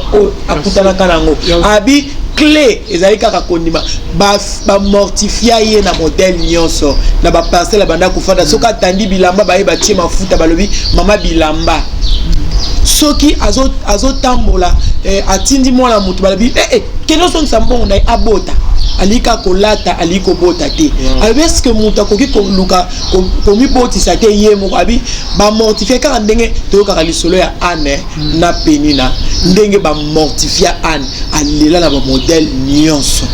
akutanaka nango abi clé ezali kaka kondima ba mortifia ye na modèle nyonso na ba parcelle banda kufanda soka tandi bilamba ba tie mafuta balobi mama bilamba soki azo tambola atindi mwana mutu balobi keno son sambongo na abota alika kolata aliko bota te est-ce que mutu akoki koluka komi botisa te ye moko abi ba mortifia kaka ndenge to kaka lisolo ya ane na penina ndenge ba mortifia ane alela na ba modèle nyonso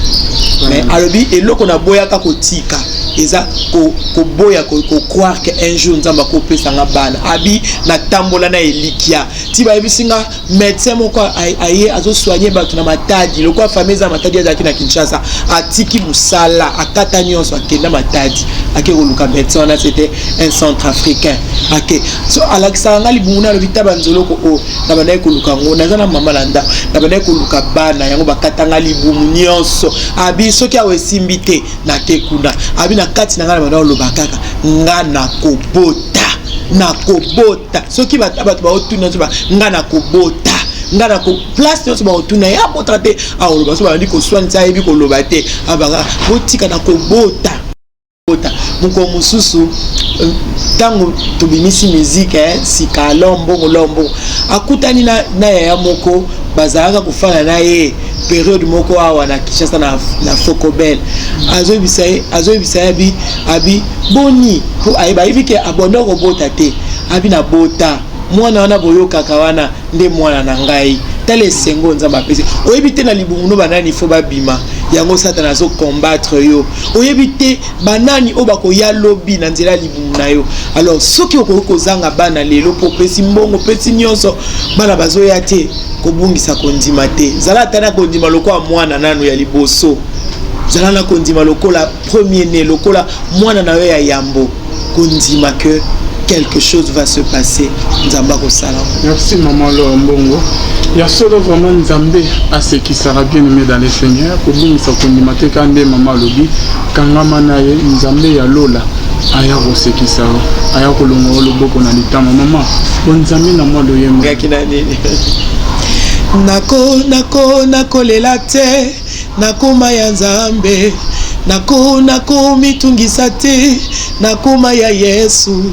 mais alobi eloko na boya ka kotika eza ko boya ko croire que un jour nzamba ko pesa nga bana abi na tambola na elikia ti ba ebisinga médecin moko aye azo soigner bato na matadi loko famille za matadi azaki na Kinshasa atiki musala akata nyonso akenda matadi akekoluka médecin na c'était un centre africain ake so alakisanga libunguna lo bitaba nzoloko o na bana ekoluka ngo na zana mama landa na bana ekoluka bana yango bakatanga libumu nyonso abi soki awe simbite na tekuna abi na kati na ngana bana olobakaka ngana kobota soki bato ba otuna so ba ngana kobota ngana ko place nyonso ba otuna ya bota te aoloba so ba ndi ko swanza yebi ko loba te abanga botika na kobota muko mususu tango tobimisi musique sika lombo akutani na ya moko bazalaka kufana na ye période moko awa na Kinshasa na Fokobel azoyebisa abi boni po ayeba ibike abondo ko bota te abi na bota mwana wana boyokaka wana nde mwana na ngai tale sengo nzamba pesi oyebi te na libumu no banani fo babima yango Satan azo combattre yo oyebite banani obako ya lobby na nzela libumu na yo alors soki okozanga bana lelo po pesi mbongo pesi nyonso bana bazoya te kobungisa kondima te zala tana kondima lokola mwana nanu ya liboso zala na kondima lokola premier né lokola mwana na yo ya yambo kondima que quelque chose va se passer. Nzamba Kosala. Merci maman Laure Mbongo. Il y a solo vraiment Nzambé à ce qui sera bien aimé dans les Seigneurs. Pour nous, ça condimate kande maman Lobi. Kangama naye Nzambé ya Lola. Aya ko ce qui sera. Aya ko longo loboko na litama maman. Bon Nzambé na moi lo yemba. Ngakina nini. Nako lelate. Nakoma ya Nzambe. Nako mitungisa te. Nakoma ya Yesu.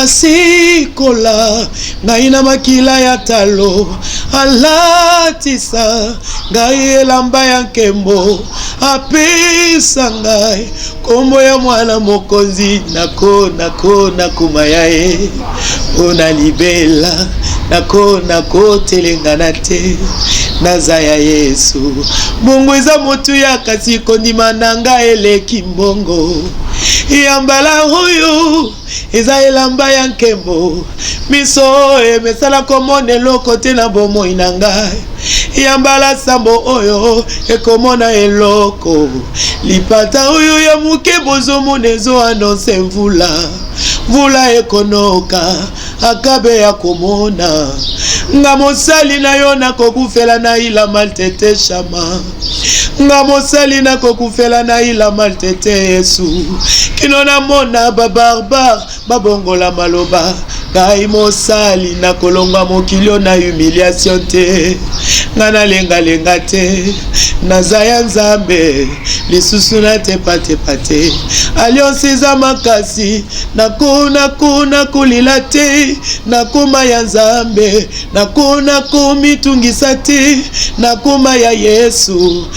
Asikola ngaina makila ya talo alatisa ngai elamba ya nkembo apesa ngai kombo ya mwana mokonzi nako nakuma yae ona libela nako telengana te naza ya Yesu bongo eza motu ya kasi kondima nanga eleki mbongo yambala huyu eza elamba ya nkembo miso emesala komone lokote na bomoi na ngai yambala sambo oyo ekomona eloko lipata oyo ya muke bozomona ezo anonse mvula ekonoka akabe ya komona nga mosali na yo nakokufela na ila maltete shama nga mosali nakokufela na ila maltete Yesu kino na mona babarbar babongola maloba ngai mosali nakolonga mokilio na humiliation te nga nalenga te nazaya Nzambe lisusu na te pate alliance za makasi nakuna kulila te nakoma ya Nzambe nakuna kumitungisa te nakoma ya Yesu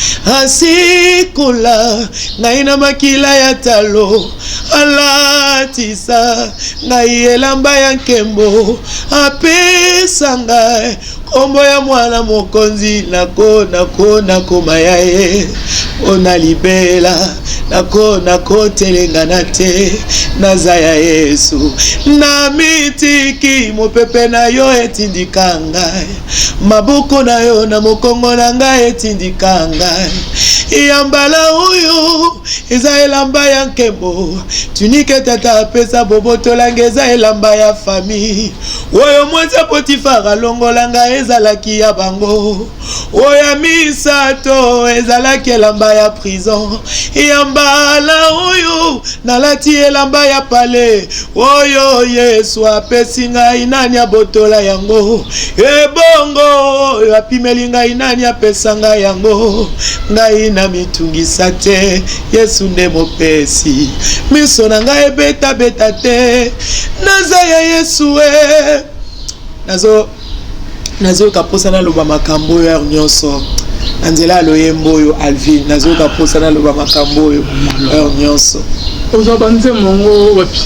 asikula ngaina makila ya talo alatisa ngai elamba ya nkembo apesa ngai kombo ya mwana mokonzi nakoma yae ona libela nako telengana te naza ya Yesu na mitiki mopepe na yo etindika ngai maboko na yo na mokongo na ngai etindika ngai yambala uyu eza elamba ya nkembo tunike tata apesa boboto langa eza elamba ya famille oyo mweza Potifara longolanga ezalaki ya bango oya misato ezalaki elamba ya prison yambala uyu nalati elamba ya pale oyo Yesu apesi ngai nani abotola yango ebongo oyo apimeli ngai nani apesa ngai yango ngai na mitungisa te Yesu nde mopesi miso na ngai ebeta te naza ya Yesu nazo kaposa na loba makambo ya nyonso anzela loyembo yo Alvin nazo kaposa na loba makambo yo nyonso ozabanze mongo wapi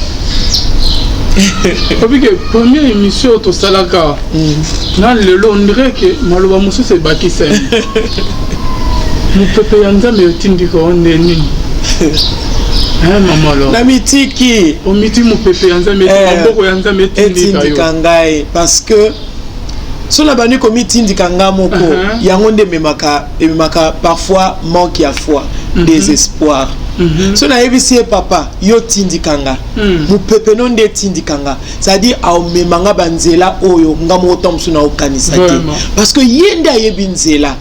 parce que première émission to salaka na lelo on dirait que maloba musu se bakisa mupepe ya Nzambe yotindika onde nini maman lo na mitiki omiti mupepe ya Nzambe maboko ya Nzambe etindika ngai parce que sola bani komitindika nga moko yango nde memaka parfois manque ya foi désespoir so na yebisi papa yo tindikanga mupepe no nde tindikanga c'est-à-dire aomemanga banzela oyo nga moto msu na okanisa te parce que yende ayebi nzela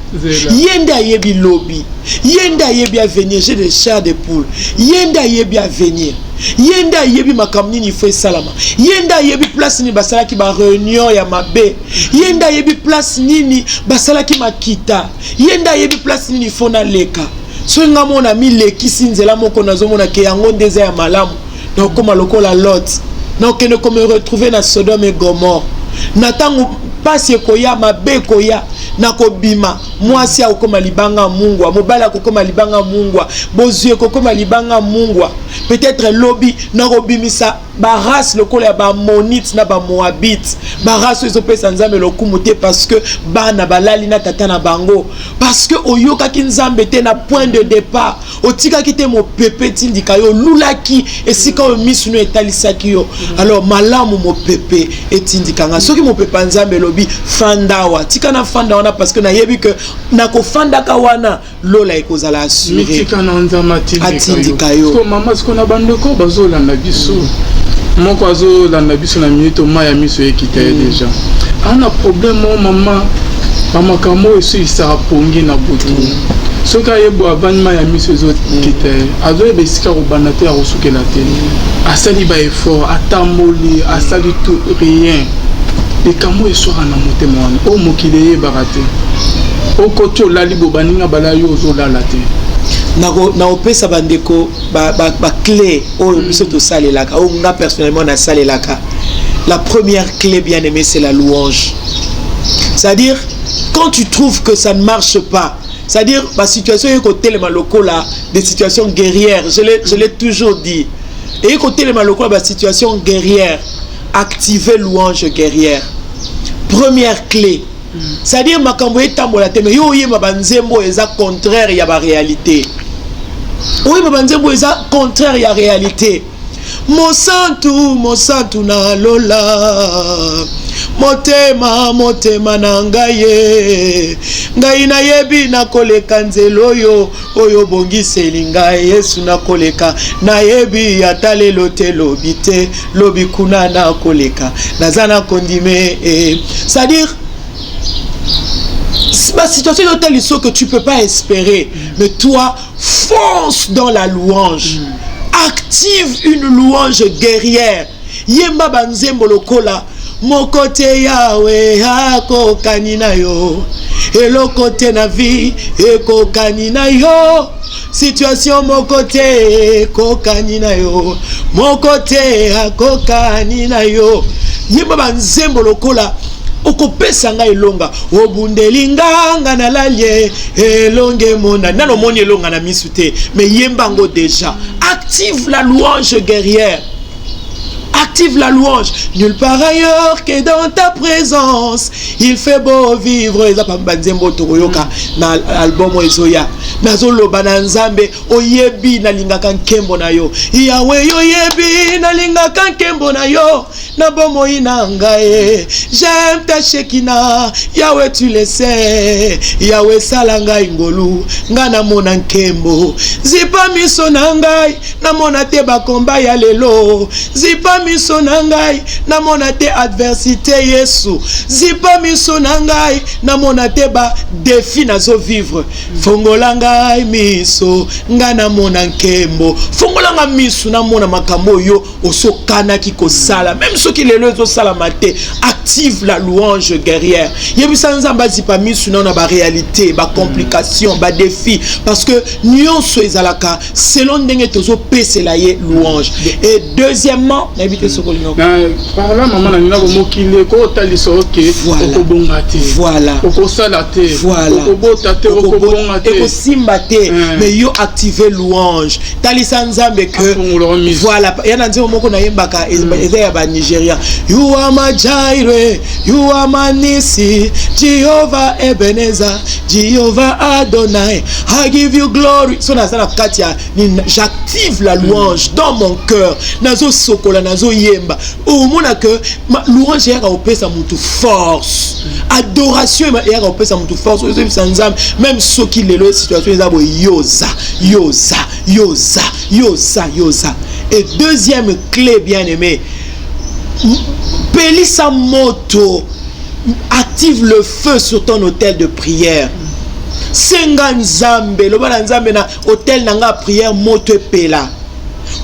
yende ayebi lobby yende ayebi avenir j'ai des chars de poule yende ayebi avenir yenda yebi makamni ni fo salama yenda yebi place ni basala ki ba réunion ya mabe yenda yebi place nini basala ki makita yenda yebi place nini fo na leka so nga mona mi leki sinzela moko nazomona ke yango ndeza ya malamu na koma lokola Lot na kene comme retrouver na Sodome et Gomorrhe na tango pasi koya mabe koya nakobima mwasi akokoma libanga mungwa mobali akokoma libanga mungwa bozue kokoma libanga mungwa peut-être lobby nakobimisa baras lokola ya bamonite na bamoabite baras ezopesa nzambe lokumu te parce que bana balali na tata na bango parce que oyokaki nzambe te na point de départ otikaki te mopepe tindika yo lulaki esika oyo misu no etalisaki yo alors malamu mopepe etindikanga soki mopepe nzambe lobi fandawa tika na fanda wana parce que nayebi que nakofandaka wana lola ekozala assuré mitika na nzambe atindika yo ko mama sikona bandeko bazolanda biso moko azolanda biso na minute maya miso ekita déjà ana problème o mama makambo eso isara pongi na butu soki ayebo avanima ya miso ezokita azoyeba esika kobanda te akosukela te asali baeffort atamboli asali tout rien likambo eswaka na motema wana o mokili eyebaka te okoti olali bo baninga bala yo ozolala te na opesa bandeko ba clé oyo biso tosalelaka oyo nga personnellement nasalelaka. La première clé bien aimée c'est la louange. C'est-à-dire quand tu trouves que ça ne marche pas, c'est-à-dire ma situation est côté les malocaux là, des situations guerrières, je l'ai toujours dit. Et côté les malocaux la situation guerrière, activer louange guerrière. Première clé. C'est-à-dire makambo etambola te mais yo yeba banzembo eza contraire ya ba réalité. Oui banzembo eza contraire ya réalité. Mosantu na lola motema na ngaye ngai na yebi na koleka nzelo oyo bongiseli ngai Yesu na koleka na yebi atalelo te lobi kuna na koleka nazana kondime c'est-à-dire ma situation est telle que tu peux pas espérer mais toi fonce dans la louange. Active une louange guerrière. Yemba banzembo lokola mokote yawe hako kanina yo elokote na vie eko kanina yo situation mokote ko kanina yo mokote hako kanina yo yemba banzembo lokola okopesa nga elonga obundelinga nga na lalie elonge mona nano moni elonga na misute mais yembango déjà active la louange guerrière. Active la louange. Nulle part ailleurs que dans ta présence il fait beau vivre. Eza pambanzembo tokoyoka na album ezoya nazolo bananzambe oyebi na lingaka nkembo na yo Yahweh oyebi na lingaka nkembo na yo na bomo inangae j'aime ta shekina Yahweh tu le sais Yahweh salanga ingolu ngana mona nkembo zipa miso nangai na mona te bakomba ya lelo zipa miso nangai na mona te adversité Yesu zipa miso nangai na mona te ba défi nazo vivre fongola ngai miso ngana mona nkembo fongola nga miso na mona makambo yo osokana ki kosala même ceux qui lelo zo sala maté active la louange guerrière yebisa nzamba zipa miso na ba réalité ba complication ba défi parce que nyonso ezalaka selon ndenge tozo pesela ye louange. Et deuxièmement par là maman na mokile ko taliso ke okobonga te voilà okosala te okobota te okobonga te ekosimba te mais yo activer louange talisa nzambe que voilà yana nzembo moko na yembaka eza ya ba Nigeria you are my Jireh you are my Nisi Jehovah Ebenezer Jehovah Adonai I give you glory so na sana katia j'active la louange dans mon cœur nazo sokola nazo yemba au mona que louange yaka opesa mutu force adoration yaka opesa mutu force même ceux qui lelo situation ezabo yoza. Et deuxième clé bien aimé pelisa moto active le feu sur ton hôtel de prière. Senga nzambe loba nzambe na hôtel nanga prière moto pela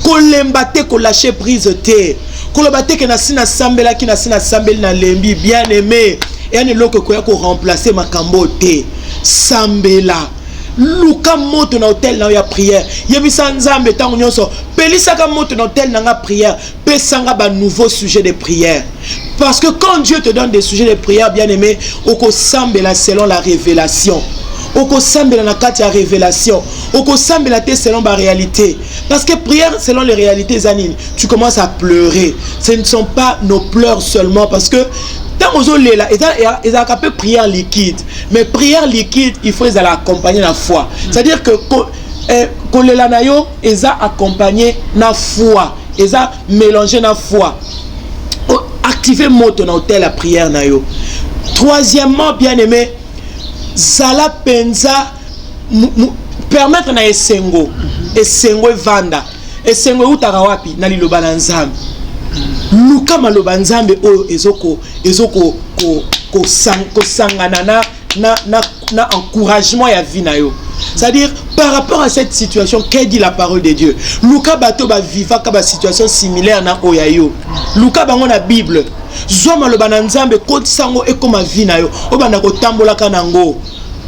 kolemba te ko lâcher prise te koloba te ke na sina sambela ki na sina sambeli na lembi bien aimé et ane loko ko ya ko remplacer makambo te sambela luka moto na hôtel na ya prière yebisa nzambe tango nyonso pelisaka moto na hôtel na nga prière pesanga ba nouveau sujet de prière parce que quand Dieu te donne des sujets de prière bien aimé oko sambela selon la révélation oko sambela na kati ya révélation oko sambela te selon la réalité parce que prière selon les réalités zanine tu commences à pleurer ce ne sont pas nos pleurs seulement parce que tant aux autres là ils ont capé prière liquide mais prière liquide il faut les accompagner la foi c'est-à-dire que quand les lanayo ils ont accompagné la foi ils ont mélangé la foi activer moto na hôtel la prière nayo. Troisièmement bien aimé zala penza permettre na esengo vanda esengo utaka wapi na liloba na nzambe luka maloba nzambe oyo ezoko sangana na encouragement ya vie na yo. C'est-à-dire par rapport à cette situation qu'est dit la parole de Dieu. Luka bato ba viva ka ba situation similaire na oya yo. Luka bango na Bible. Zoma loba na nzambe kotisango ekoma vie na yo. Obanda ko tambola kanango.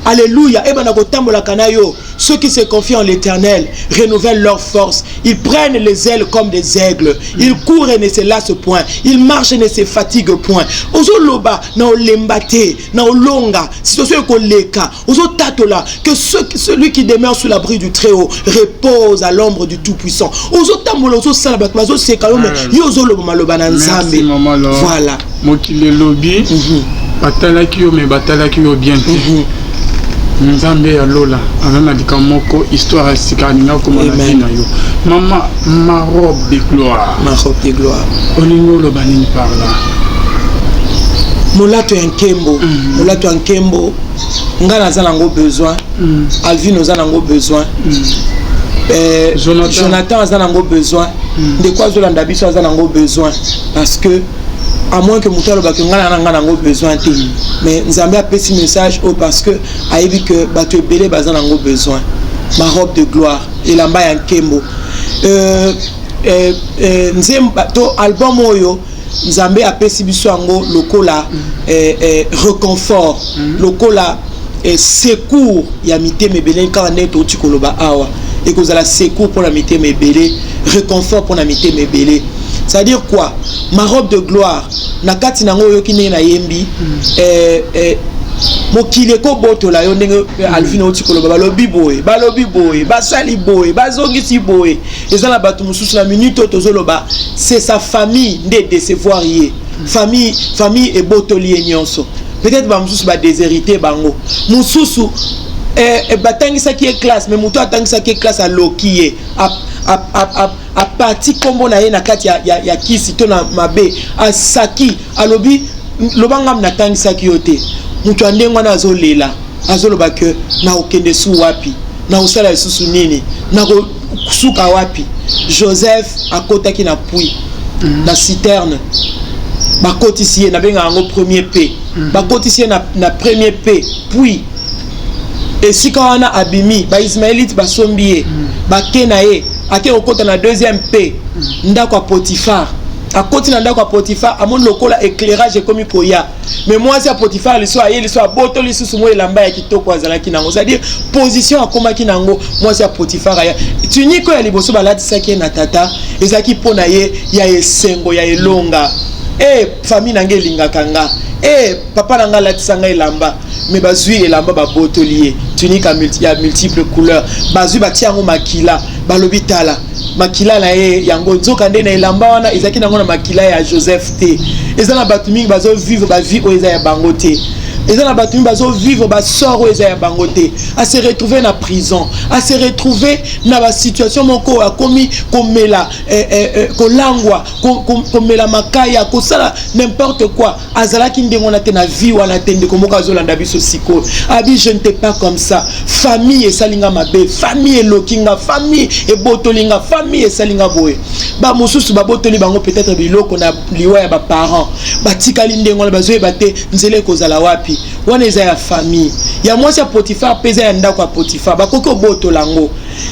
Alléluia. Ebanda ko tambola kanayo. Ceux qui se confient en l'Éternel renouvellent leur force. Ils prennent les ailes comme des aigles. Ils courent et ne se lassent point. Ils marchent et ne se fatiguent point. Ozo loba na olembate, na olonga, situation koleka. Ozo tatola que celui qui demeure sous l'abri du Très-Haut repose à l'ombre du Tout-Puissant. Ozo tambola ozo salabat, ozo sekalome. Yozo loba loba na nzambe. Voilà. Mokile lobi. Batala ki yo me batala ki yo bien. Nzambe ya lola anana dikamoko histoire sikaninga comme la vie na yo mama ma robe de gloire olingo lo banini par là molato en kembo ngana zanango besoin Alvin nous zanango besoin Jonathan zanango besoin de quoi Zolanda biso zanango besoin parce que à moins que Moutalo Bakungana n'a besoin de mais Nzambe a petit message parce que a dit que Bato Belé Bazan a besoin ma robe de gloire et la mbaye en kembo Nzem Bato album oyo Nzambe a petit biso ango lokola reconfort lokola secours ya mité mebele quand net au tikoloba awa et que vous allez secours pour la mité mebele réconfort pour la mité mebele. C'est-à-dire quoi? Ma robe de gloire na kati nango yokine na yembi mokile ko boto la yo ndenge Alvin otikolo balobi boye basali boye bazongisi boye ezala bato mususu na minute tozoloba c'est sa famille nde décevoir yé famille et botoli nyonso peut-être ba mususu ba déshérité bango mususu batangisa ki classe mais muto atangisa ki classe a lokiye a parti kombo na ye na kati ya kisi to na mabe a saki alobi lobangam na tangisa ki yote muto andenga na azolela azoloba ke na okende su wapi na osala susu nini na suka wapi Joseph akotaki na puits na citerne bakotisi na benga ngo premier P bakotisi na premier P puis et si quand on a abimi ba Ismaélite ba sombié ba kenaye ake okota na deuxième P ndako a Potiphar akoti na ndako a Potiphar amon lokola éclairage comme koya mais moi c'est Potiphar le soit boto le sous moi elamba ya kitoko azala kinango c'est-à-dire position akoma kinango moi c'est Potiphar ya tuniko ya liboso balati saki na tata ezaki pona ye ya esengo ya elonga famille nange lingakanga papa nanga latisanga elamba mais bazui elamba ba botolier tunique à multiples couleurs bazui batiango makila balobitala makila na yango nzoka nde na elamba wana ezaki nango na makila ya Joseph T ezana batu mingi bazo vivre ba vie oyo eza ya bango te ezana batu mingi bazo vivre ba sort oyo eza ya bango te à se retrouver na prison à se retrouver na ba situation moko akomi komela kolangwa komela makaya kosala n'importe quoi azalaki ndengo na te na vie wana tende komoka zolanda biso siko abi je ne t'ai pas comme ça famille et salinga mabe famille et lokinga famille et botolinga famille et salinga boye ba mosusu ba botoli bango peut-être biloko na liwa ya ba parents batikali ndengo na bazoye bate nzele kozala wapi wana eza ya famille ya mwasi ya Potiphar peza ya ndako ya Potiphar bakoko botolango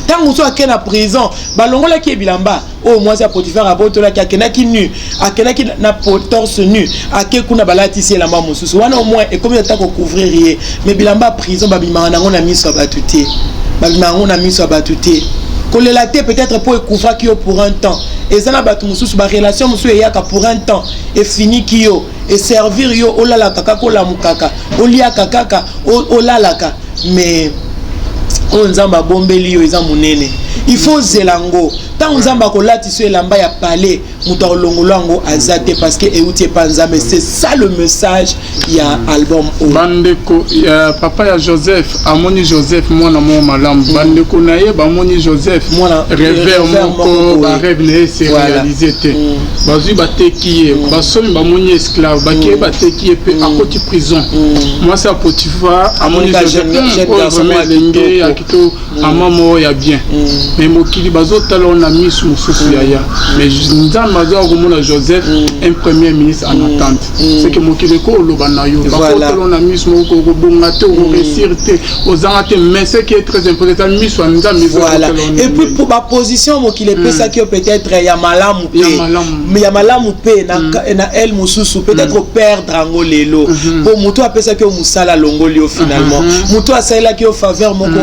tant mosusu ake na prison balongolaki bilamba o mwasi ya Potifar abotolaki akenaki nu akenaki na torse nu ake kuna balatisi elamba mosusu wana au moins ekomi ata kocouvrir ye mais bilamba prison babimaka nango na miso ya bato te babimaka nango na miso ya bato te kolela te peut-être pour couvrir qui pour un temps et ça na bato mosusu ba relation mosusu eyaka pour un temps et fini ki yo et servir yo olala kaka kola mukaka olia kaka olalaka mais o nzamba bombeli yo eza munene il faut zelango tant nzamba ko lati so elamba ya palais muto longolongo azate parce que euti panza mais c'est ça le message ya album o bandeko papa ya Joseph amoni Joseph mwana mo malam bandeko naye ba moni Joseph mwana rêveur moko ba rêve ne se réaliser te bazui bateki ba somi ba moni esclave ba ke bateki pe akoti prison moi ça Potifar amoni Joseph vraiment lenge akito amamo ya bien mais mokili bazo talon na miss mususu yaya mais nzamba za komona Joseph un premier ministre en attente c'est que mokili ko loba na yo ba talon na miss moko ko bonga te ko réussir te ozanga te mais ce qui est très important miss wa nzamba voilà et puis pour ma position mokili pesa qui peut-être ya malamu mais ya malamu pe na elle mususu peut-être perdre ango lelo pour muto apesa que musala longoli finalement muto asala qui au faveur moko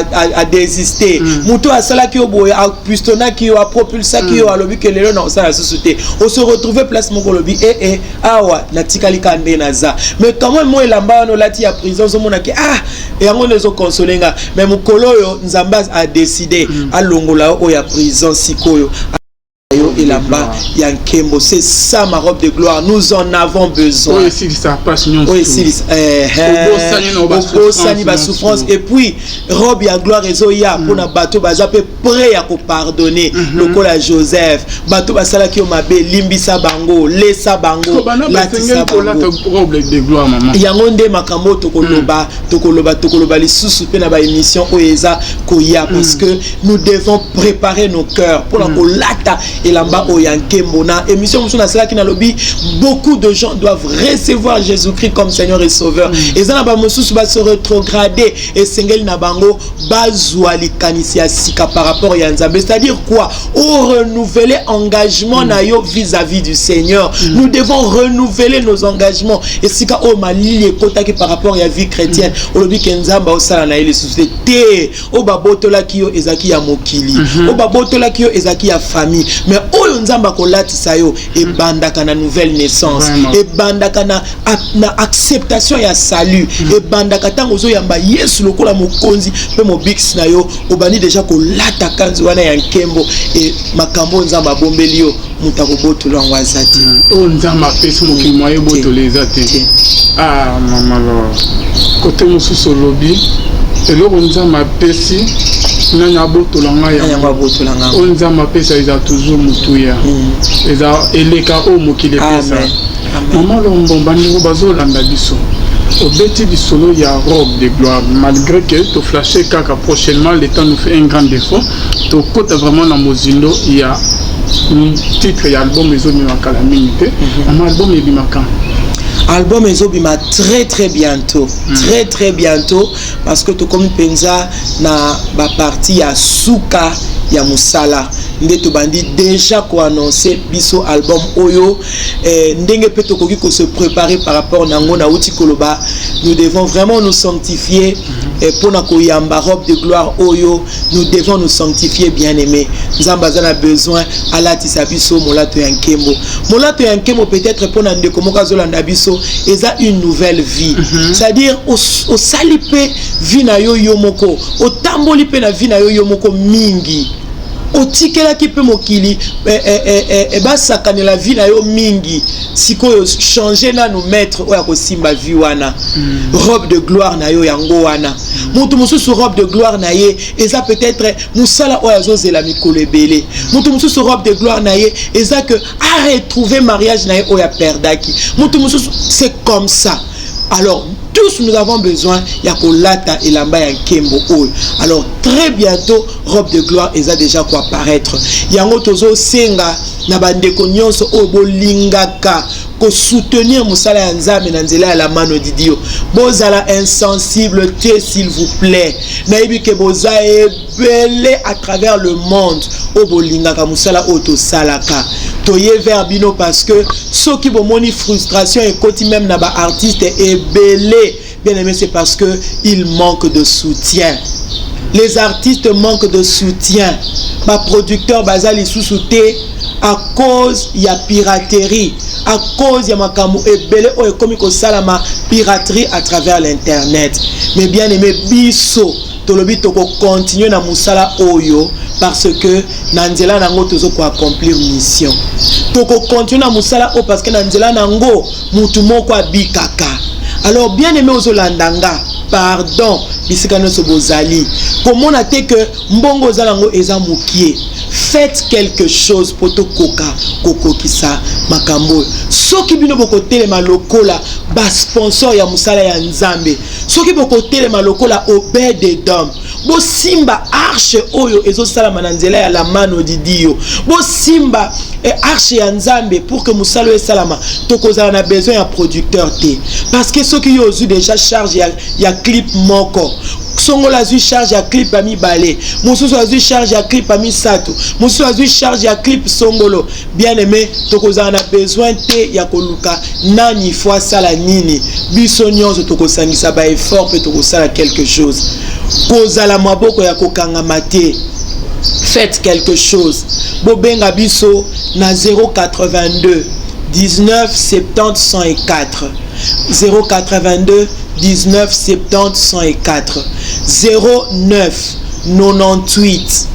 a désister muto asala qui au boya a pistona qui a propulsé qui a lobi que lelo na osala société on se retrouver place moko lobi awa na tikali kande naza mais comment moi elamba no lati ya prison zo mona ki et yango nezo consolenga mais mukolo yo nzamba a décidé a longola o ya prison sikoyo et là-bas, il y a un Kembo. C'est ça ma robe de gloire. Nous en avons besoin. Oui, si ça passe, nous souffrance. Et puis, robe ya gloire et zoya pour na bateau bazape prêt à pardonner. Le col à Joseph, bateau basala ki omabe limbisa bango, lesa bango, latisa bango. Robe de gloire maman. Yangonde makambo tokoloba li sous pe na ba émission oeza koya parce que nous devons préparer nos cœurs pour la kolata et là-bas au Yankemona émission sur la salle qui n'a lobby beaucoup de gens doivent recevoir Jésus-Christ comme Seigneur et Sauveur et ça n'a pas va se rétrograder et sengel nabango bazwali kanisia sika par rapport à Nzambe c'est-à-dire quoi au renouveler engagement na yo vis-à-vis du Seigneur nous devons renouveler nos engagements et sika o mali ekota ki par rapport à la vie chrétienne au lobby kenzamba au sala na ile société o babotola ki yo ezaki ya mokili o babotola ki yo ezaki ya famille mais oyo nzamba kolatisa yo et bandaka na nouvelle naissance et bandaka na acceptation ya salut et bandaka tango zo yamba Yesu lokola mokonzi pe mobix na yo obani déjà kolata kanzi wana ya nkembo et makambo nzamba bombeli yo mutako botola ngwazati o nzamba pesi mokili moye botola ezate mama lo côté mususu lobi eloko nzamba pesi nanya botola ngaya onza mapesa eza toujours mutuya eza eleka o mokile pesa mama lombo bandeko bazolanda biso obeti bisolo ya robe de gloire malgré que to flasher kaka prochainement le temps nous fait un grand défaut to kota vraiment na mozindo ya titre ya album ezomimaka la minute mama album ebimaka album ezobima très bientôt très bientôt parce que to comme penza na ba partie ya suka ya musala nde to bandi déjà ko annoncer biso album oyo ndenge pe to koki ko se préparer par rapport nango na uti koloba nous devons vraiment nous sanctifier pour na koyamba robe de gloire oyo nous devons nous sanctifier bien-aimés nzamba za na besoin alatisa biso molato ya nkembo peut-être pour na ndeko moka zolanda biso eza une nouvelle vie c'est-à-dire au salipe vie na yo moko au tamboli pe na vie na yo moko mingi otikela ki pe mokili basakane la vie na yo mingi sikoyo changer na nous mettre oya ko simba vie wana robe de gloire na yo yango wana mutu mususu robe de gloire na ye eza peut-être musala oya zozela mikolo ebele mutu mususu robe de gloire na ye eza que a retrouver mariage na ye oya perdaki mutu mususu c'est comme ça alors tous nous avons besoin ya kolata elamba ya nkembo oyo. Alors très bientôt robe de gloire eza déjà quoi apparaître. Yango tozo senga na bandeko nyonso oyo bolingaka ko soutenir musala ya nzambe na nzela ya la mano didio. Bozala insensible te s'il vous plaît. Nayebi ke boza ebele à travers le monde o bolingaka musala o to salaka. Toye vers bino parce que ceux qui bomoni frustration et koti même na ba artiste ebele. Bien aimé, c'est parce que il manque de soutien. Les artistes manquent de soutien. Ma producteur bazali sous-souté à cause il y a piraterie, à cause il y a makamu ebele o ekomi ko salama piraterie à travers l'internet. Mais bien aimé biso tolobi toko continuer na musala oyo parce que nanzela nango tozo ko accomplir mission. Toko continuer na musala o parce que nanzela nango mutu moko abikaka. Alors bien aimé ozolandanga, pardon, bisika noso bozali. Comment on a été que mbongo zalango eza mukie. Faites quelque chose pour to koka koko kisa makambo. Soki bino boko telema lokola ba sponsor ya musala ya nzambe. Soki boko telema lokola obede dom. Bo simba arche oyo ezo sala mananzela ya la mano didio. Bo simba arche ya nzambe pour que musala e salama. Tokozala na besoin ya producteur te. Parce que ceux qui ont déjà charge ya clip moko. Songo la charge ya clip ami balé. Mosusu la charge ya clip ami sato. Mosusu la charge ya clip songolo. Bien aimé, tokozala na besoin te ya koluka nani fois sala nini. Biso nyonso tokosangisa ba effort pe tokosala quelque chose. Kozala maboko ya kokanga mate. Faites quelque chose. Bobenga biso na 082 19 70 104 082 19 70 104 09 98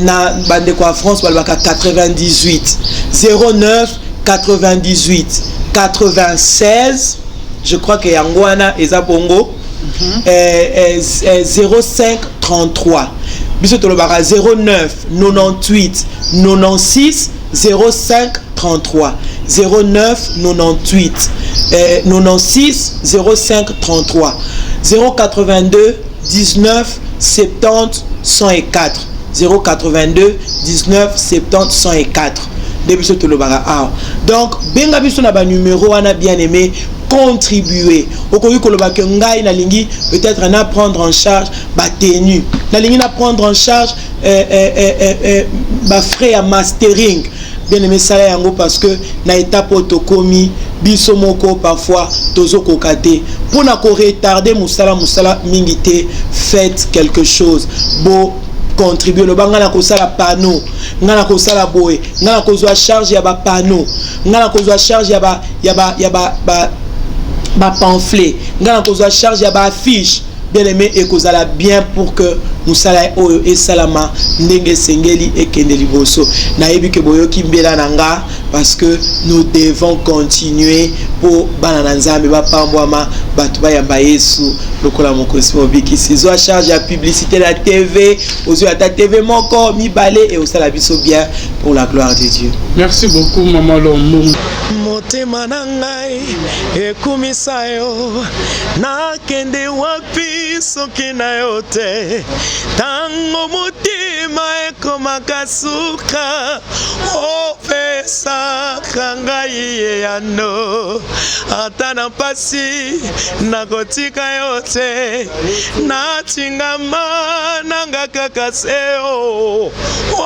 na bande kwa France balbaka 98 09 98 96 je crois que yangwana eza bongo 05 33 biso tolobaka 09 98 96 05 33 09 98 96 05 33 082 19 70 104 082 19 70 104 depuis tout le baga. Donc benga biso na ba numéro wana bien aimé contribuer okoki koloba ke ngai na lingi peut-être na prendre en charge ba tenue na lingi na prendre en charge ba frais à mastering bien aimé ça yango parce que na étape otokomi biso moko parfois tozo kokate pour na ko retarder musala mingité. Faites quelque chose bo contribuer le banga na ko sala panneau ngana ko sala boy ngana ko zo charge ya ba panneau ngana ko zo charge ya ba pamphlet ngana ko zo charge ya ba affiche bien aimé et kozala bien pour que musala oyo et salama ndenge sengeli et kendeli boso na yebi ke boyoki mbela nanga parce que nous devons continuer pour banana nzambe ba pambwama batu ba yamba Yesu lokola mokosi mobiki sizo a charge ya publicité la TV ozo ya ta TV moko mi balé et osala biso bien pour la gloire de Dieu. Merci beaucoup maman Lomo. Motema nangai ekumisa yo na kende wapi soki na yote tango mutima ekomaka suka opesa kangai yano ata na pasi nakotika yote natingama nanga kaka seo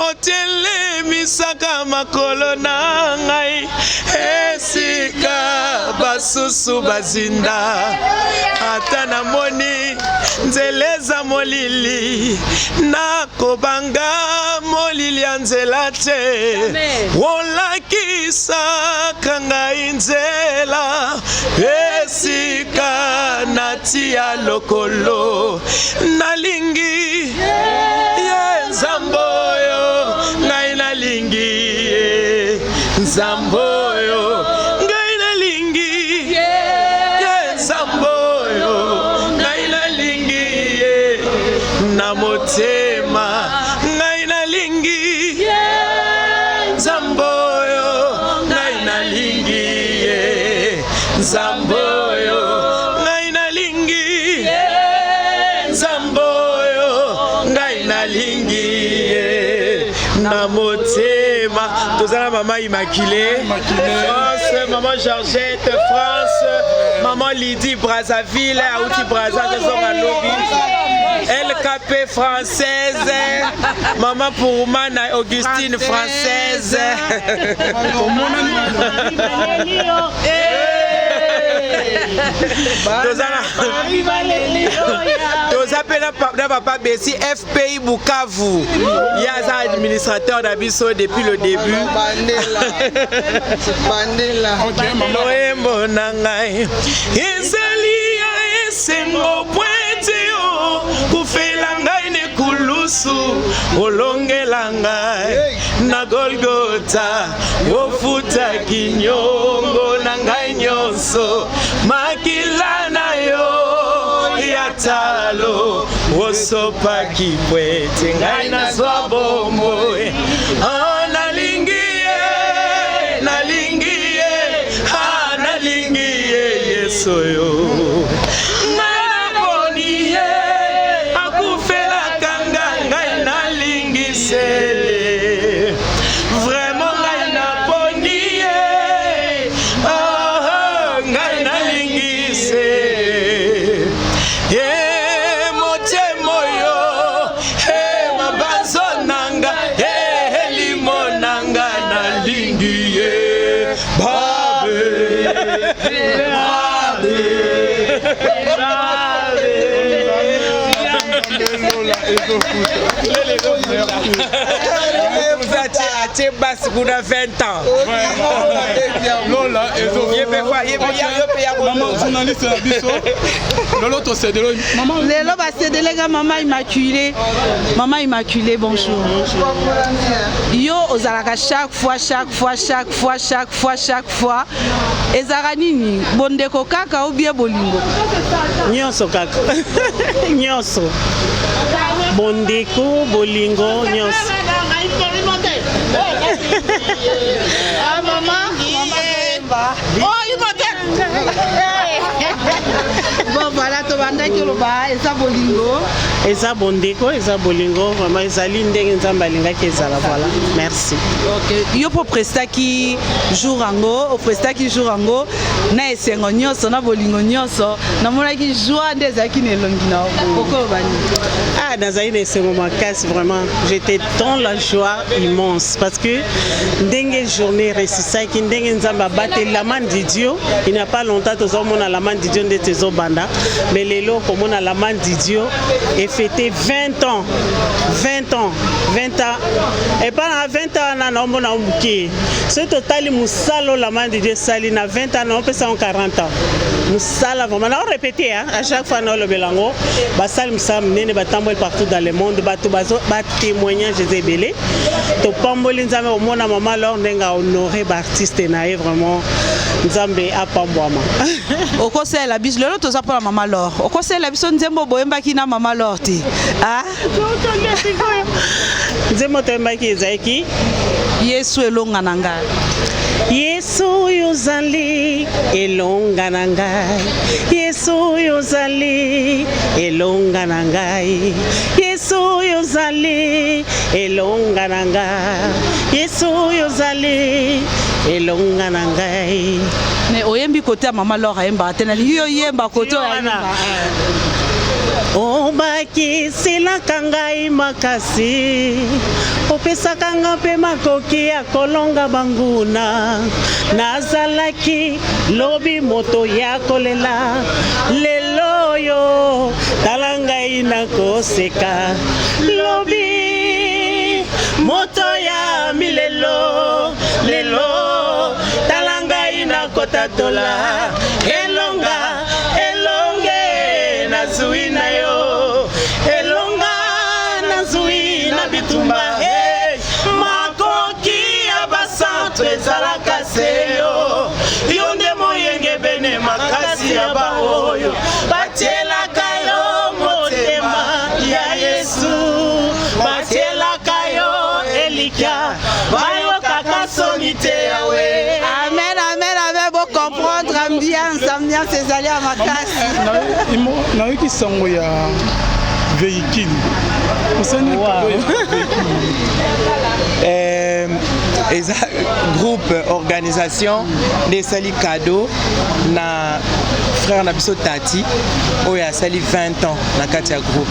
otelemisaka makolo nangai esika basusu bazinda ata na moni nzeleza molili nakobanga molili ya nzela te wolakisa kangai nzela esika natia lokolo nalingi ye nzamboyo ngai nalingi nzamboyo ngai nalingi ye nzamboyo ngai nalingi na motema ngai nalingi nzamboyo ngai nalingi nzamboyo Motema, Tozana Maman Immaculée, France, Maman Georgette, France, Maman Lydie Brazzaville, Aouti Brazzaville, LKP française, Maman Pourmana Augustine française. Tozana Papa Bessi FPI Bukavu. Il y a un administrateur d'Abisso depuis le début. Noembo nangai. Esalia esengo poeteo. Kufela ngai ne kulusu. Olongela ngai na Golgotha. Ofuta kinyongo nangai nyonso. Makila na yo yatalo. Osopa kipwete ngai na swabombo. Soyo ngai boni akufela kanga ngai nalingi sele vraiment ngai na boni ngai nalingi sele motemo yo mabanzo nanga limonanga nalingi Basse pour 20 ans. Lola, maman journaliste la biso. Lolo to c'est de maman. Lelo ba c'est de la Maman Immaculée. Maman Immaculée, bonjour. Yo ozalaka chaque fois. Ezaranini bondeko kaka ou bien bolingo. Nyonso kaka. Nyonso. Bondeko bolingo nyonso. Ah maman, oh il m'a bon voilà, tu vas dire que le bas et ça bolingo. Et ça bondeko, et ça bolingo, vraiment ezali ndenge nzamba linga kezala voilà. Merci. OK. Yo pour presta ki jour ango, au presta ki jour ango, na esengo nyonso na bolingo nyonso, na mona ki joie ndeza ki nelongi na oko bani. Ah nazali na esengo makasi vraiment, j'étais dans la joie immense parce que ndenge journée récissa ki ndenge nzamba batté la main de Dieu, il n'y a pas longtemps tous on a la main de Dieu de tezo banda, mais lelo comme on a la main de Dieu et fêté 20 ans. Et pendant 20 ans, on a oublié. Ce total, Moussalo, la main de Dieu, Sali, na 20 ans, on peut ça en 40 ans. Moussala, vraiment, on répété, hein, à chaque fois, on le bélango, Bassal Moussam, Nene, Batambol partout dans le monde, Batoubazo, Bat témoignage des ébélés. To Pambolin, Zame, au monde, maman, là, on a honoré l'artiste, naïf, vraiment, Nzambe, à Pambouama. Au conseil, la bise, l'autre, ça pour la maman, alors. Au conseil, la bise, on dit, Boemba, qui n'a maman, alors, ah? Nzembo tembaki ezaki Yesu elonga na ngai. Yesu yozali elonga na ngai. Yesu yozali elonga na ngai. Yesu yozali elonga na ngai. Yesu yozali elonga na ngai. Ne oyembi côté maman Laura yemba tena yo yemba côté yana. Obaki sila kangai makasi opesa kanga pe makoki ya kolonga banguna nazalaki lobi moto ya kolela lelo yo talangai na koseka lobi moto ya milelo lelo talangai na kotatola elonga Zuina yo elonga na zuina bitumba makoki ya basanto ezala kaseyo yonde moyenge bene makasi ya baoyo batielaka yo motema ya Yesu batielaka yo elika bayokaka sonite yawe. Amen, amen, amen, bon comprendre ambiance ezali ya makasi. Nayoki sango ya véhicule. groupe organisation des sali cadeau na frère Nabiso Tati où il a sali 20 ans na Katia groupe.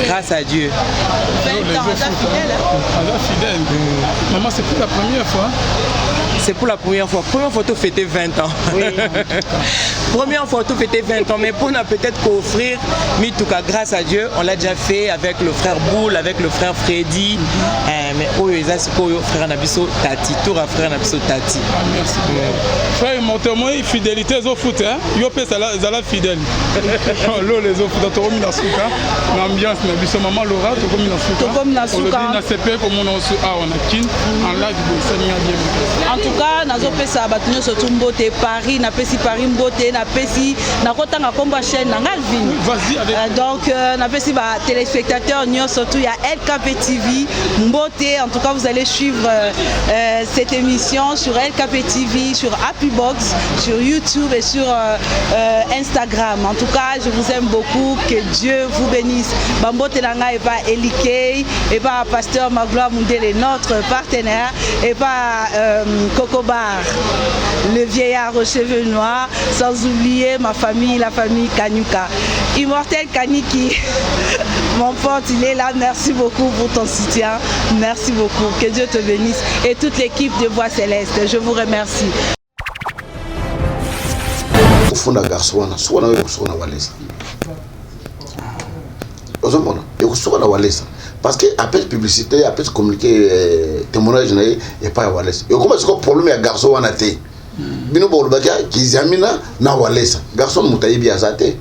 Grâce à Dieu. 20 ans, fidèle. Maman, c'est pour la première fois. C'est pour la première fois. Première photo fêter 20 ans. Oui. Première photo fêter 20 ans, mais pour peut-être qu'offrir, mais en tout cas, grâce à Dieu, on l'a déjà fait avec le frère Boule, avec le frère Freddy. Mais pour le frère Nabiso Tati, tout le frère Nabiso Tati. Merci. Frère, montre-moi fidélité au foot. Yo pe ça la fidèle. Lo les autres foot, tu remis la souka. L'ambiance Nabiso maman Laura, tu remis la souka. Tu remis la souka. On a CP comme on a kin en live de Seigneur Dieu. En tout cas, nazo pesa batunyo surtout mbote Paris, na pesi Paris mbote, na pesi na kotanga komba chaîne na Alvin. Vas-y avec. Donc na pesi ba téléspectateurs nyo surtout il y a LKP TV mbote. En tout cas, vous allez suivre cette émission sur LKP TV, sur Happy Box, sur YouTube et sur Instagram. En tout cas, je vous aime beaucoup, que Dieu vous bénisse. Bambote Nanga et pas Elikei et pas Pasteur Magloire Mundele, notre partenaire, et pas Coco Bar, le vieillard aux cheveux noirs, sans oublier ma famille, la famille Kanyuka. Immortel Kaniki, mon pote, il est là. Merci beaucoup pour ton soutien. Merci beaucoup. Que Dieu te bénisse. Et toute l'équipe de Voix Céleste, je vous remercie. Au fond, la garçon, on a soit parce que après publicité, après communiquer témoignage et pas à Wallace. Et comment est-ce que le problème est garçon on a été bino bolbaka qui examina na Wallace garçon mutayibi azate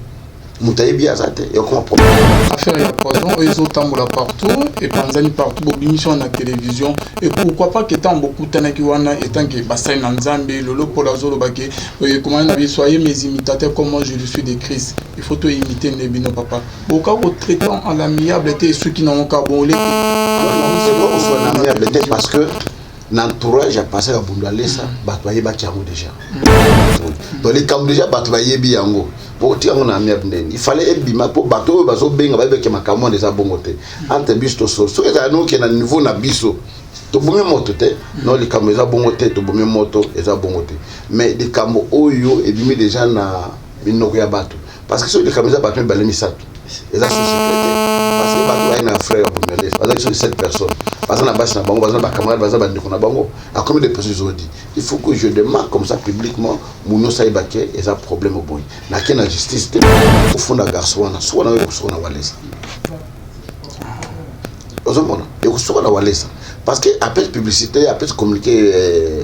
mutayibi azate et comment problème affaire ya poison ils ont tambola partout et panzani partout émission na télévision et pourquoi pas que tant beaucoup tanaki wana étant que bassin na Nzambe lolo pour la zolo bake comment na soyez mes imitateurs comme moi je le suis de Christ. Il faut te imiter Nebino papa. Au cas où traitant en l'amiable, ceux qui n'ont pas bon les. Non, amiable parce que l'entourage a passé à Bundale ça, batwaye batiango déjà. Dans les camps déjà batwaye biango. Pour tirer mon amiable, il fallait ebima pour bateau bazo benga ba beke makamo déjà bongote. Entre bisto so, so que nous qui na niveau na biso. To bomé moto te, non les camps eza bongote, to bomé moto eza bongote. Mais les camps oyo ebimi déjà na binoko ya bateau. Parce que ceux qui ont battu les balemisato, ils ont société. Parce que battu un frère pour me laisser. Parce que 7 personnes. Parce que na base na bango, parce que na camarade, parce que na ndeko na bango. À combien de personnes ils ont dit? Il faut que je demande comme ça publiquement, mouno saibake, ils ont problème au boy. Na qui na justice, au fond la garçon, soit na Wallace. Et soit na Wallace. Parce que après publicité, après communiquer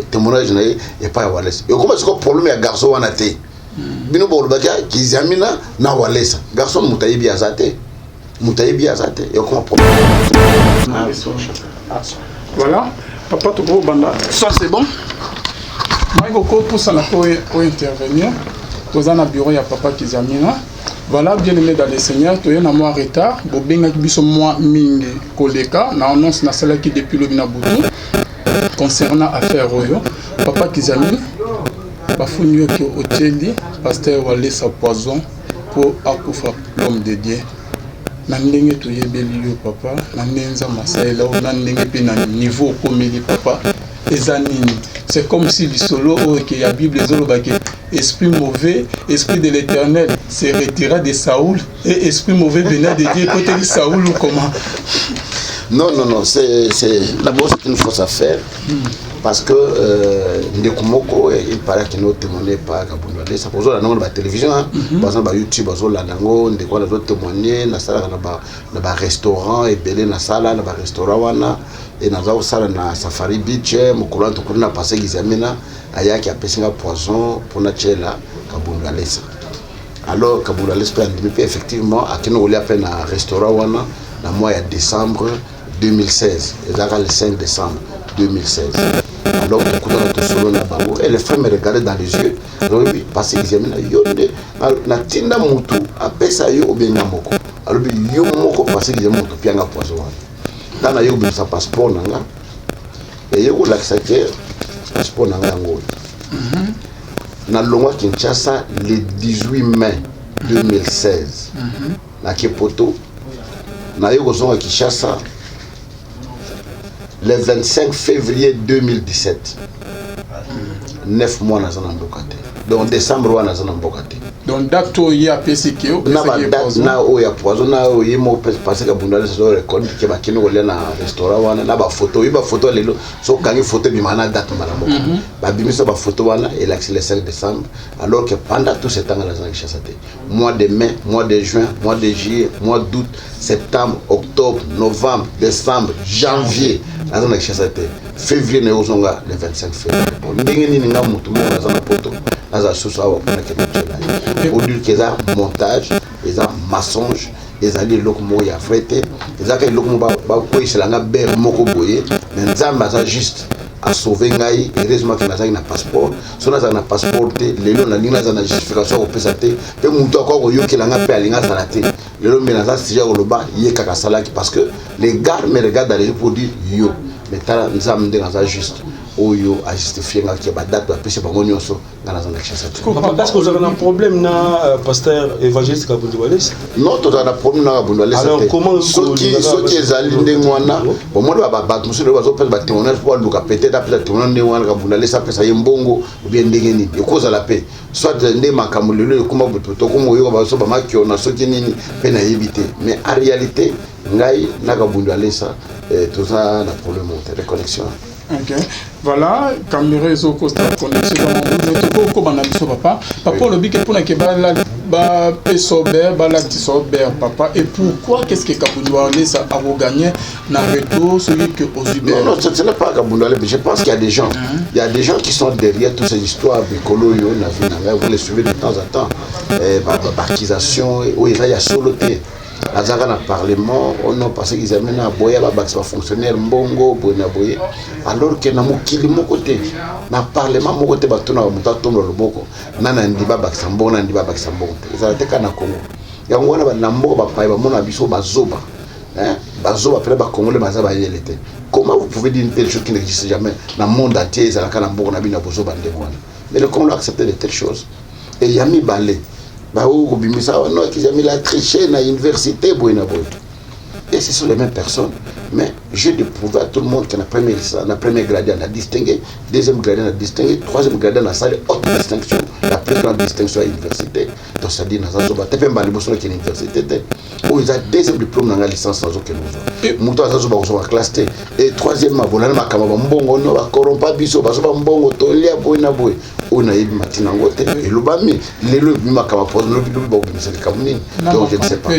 témoignage et pas à Wallace. Et comment est-ce que le problème est garçon on a été? Bino bolbaka qui examina na Wallace garçon mutayibi azate et comment problème voilà papa to banda ça c'est bon moi beaucoup pour ça na pour intervenir dans un bureau ya papa qui examina voilà bien aimé dans les seigneurs to na moi retard bo benga biso moi mingi koleka na annonce na sala qui depuis le binabutu concernant affaire oyo papa qui examine bafunyo ki hôteli pasteur Wallace poison pour akufa l'homme de Dieu na ndenge toyebeli yo papa na ndenza masaela na ndenge pe na niveau komeli papa ezanini c'est comme si lisolo que la Bible ezolobaki esprit mauvais esprit de l'Éternel se retira de Saoul et esprit mauvais venait de Dieu côté de Saoul ou comment? Non, c'est d'abord c'est une fausse affaire. Parce que Ndekumoko, il paraît qu'il n'a témoigné pas Kabundale. Ça pose la télévision, par exemple YouTube, la Nango, Ndekwa a témoigné, na sala na restaurant et belé na sala na restaurant wana et na sala na Safari Beach, mukula to kuna passé examina ayaki apesinga poison pour na chela Kabundale. Alors Kabundale peut effectivement à kino oli appel na restaurant wana na mois de décembre 2016 et là le 5 décembre 2016. Alors, et les frères me regardaient dans les yeux. Parce qu'ils aiment la tinda mutu, après ça, yo bien moko. Alors, yo moko, parce qu'ils aiment mutu, puis un poison. Dans la yo, sa passeport, nanga. Et yo, l'accepté, passeport, nanga, ngo. Dans le mois Kinshasa, le 18 mai 2016, na Kepoto, na yo, Kinshasa, le 25 février 2017. 9 mois dans un bokate. Donc décembre on a un bokate. Donc date où il y a PCK na ba date na o ya poison na o yemo parce que bundale so record ke ba kino le na restaurant wana na ba photo lelo so kangi photo bi mana date malambo ba bimisa ba photo wana et le 5 décembre alors que pendant tout ce temps là na chasate mois de mai, mois de juin, mois de juillet, mois d'août, septembre, octobre, novembre, décembre, janvier na chasate février ne ozonga le 25 février ndenge nini nga mutu mo na za poto aza soso awa pona ke mutela pour dire que ça montage les mensonge les alliés lokomo ya frete les aka lokomo ba ko iselanga ber moko boye mais nzamba ça juste a sauver ngai heureusement que nazaki na passeport so nazaki na passeport te lelo na linga za na justification ko pesa te pe mutu akoko yokelanga pe alinga sala te lelo mais naza sija oloba yekaka salaki parce que les gars me regardent aller pour dire yo mais tala nzamba ndenga za juste oyo a justifié que ba date ba pese bango nyonso ngana za chassa. Parce que vous avez un problème na pasteur évangéliste Kabundi Wallace. Non, tu as un problème na Kabundi Wallace. Alors comment ceux qui ezali ndengwana bon moi ba musu le bazo pesa ba témoignage pour luka peut-être après témoignage ndengwana Kabundi Wallace pesa yembongo ou bien ndengeni e cause la paix soit ndé makamulelo kuma buto kuma yo ba so ba makio na soki nini pe na éviter mais en réalité ngai na Kabundi Wallace tout ça na problème de connexion. Ok, voilà, caméra réseau constant connexion dans mon monde. Mais tout comme on a dit papa, papa le bic pour que ba pesober, ba la tisober papa. Et pourquoi qu'est-ce que Kabundi Wallace a gagné dans le retour celui que aux Uber? Non, ce n'est pas Kabundi Wallace. Je pense qu'il y a des gens, il y a des gens qui sont derrière toutes ces histoires de coloyo, vous les suivez de temps en temps, accusation, oui, il y a soloté. Azaka na parlement on a passé qu'ils amènent à boya ba bax fonctionnaire mbongo boya boya alors que na mokili mokote na parlement mokote batona muta tondo loboko nana ndiba bax mbongo na ndiba bax mbongo ezala teka na Congo yango wana ba nambo ba pai ba mona biso bazoba bazoba pele ba congolais baza ba yelete. Comment vous pouvez dire une telle chose qui n'existe jamais dans le monde entier ezala kana mbongo na bina bozoba ndengwana mais le Congo a accepté de telles choses et yami balé bah où bimisa non qu'ils ont mis la tricher na université boina boy et ce sont les mêmes personnes mais je de prouver à tout le monde que la première gradée on a distingué, deuxième gradée on a distingué, troisième gradée on a salle haute distinction, la plus grande distinction à l'université donc ça dit dans un zoba t'es pas libre sur l'université où ils ont deuxième diplôme dans la licence sans aucun et muto à zoba on va classe et troisièmement bolana makama mbongo no ba corrompa biso ba zoba mbongo tolia boina boy on a eu matin en côté et le bami les le makama pour le ba obimisa le kamuni donc je ne sais pas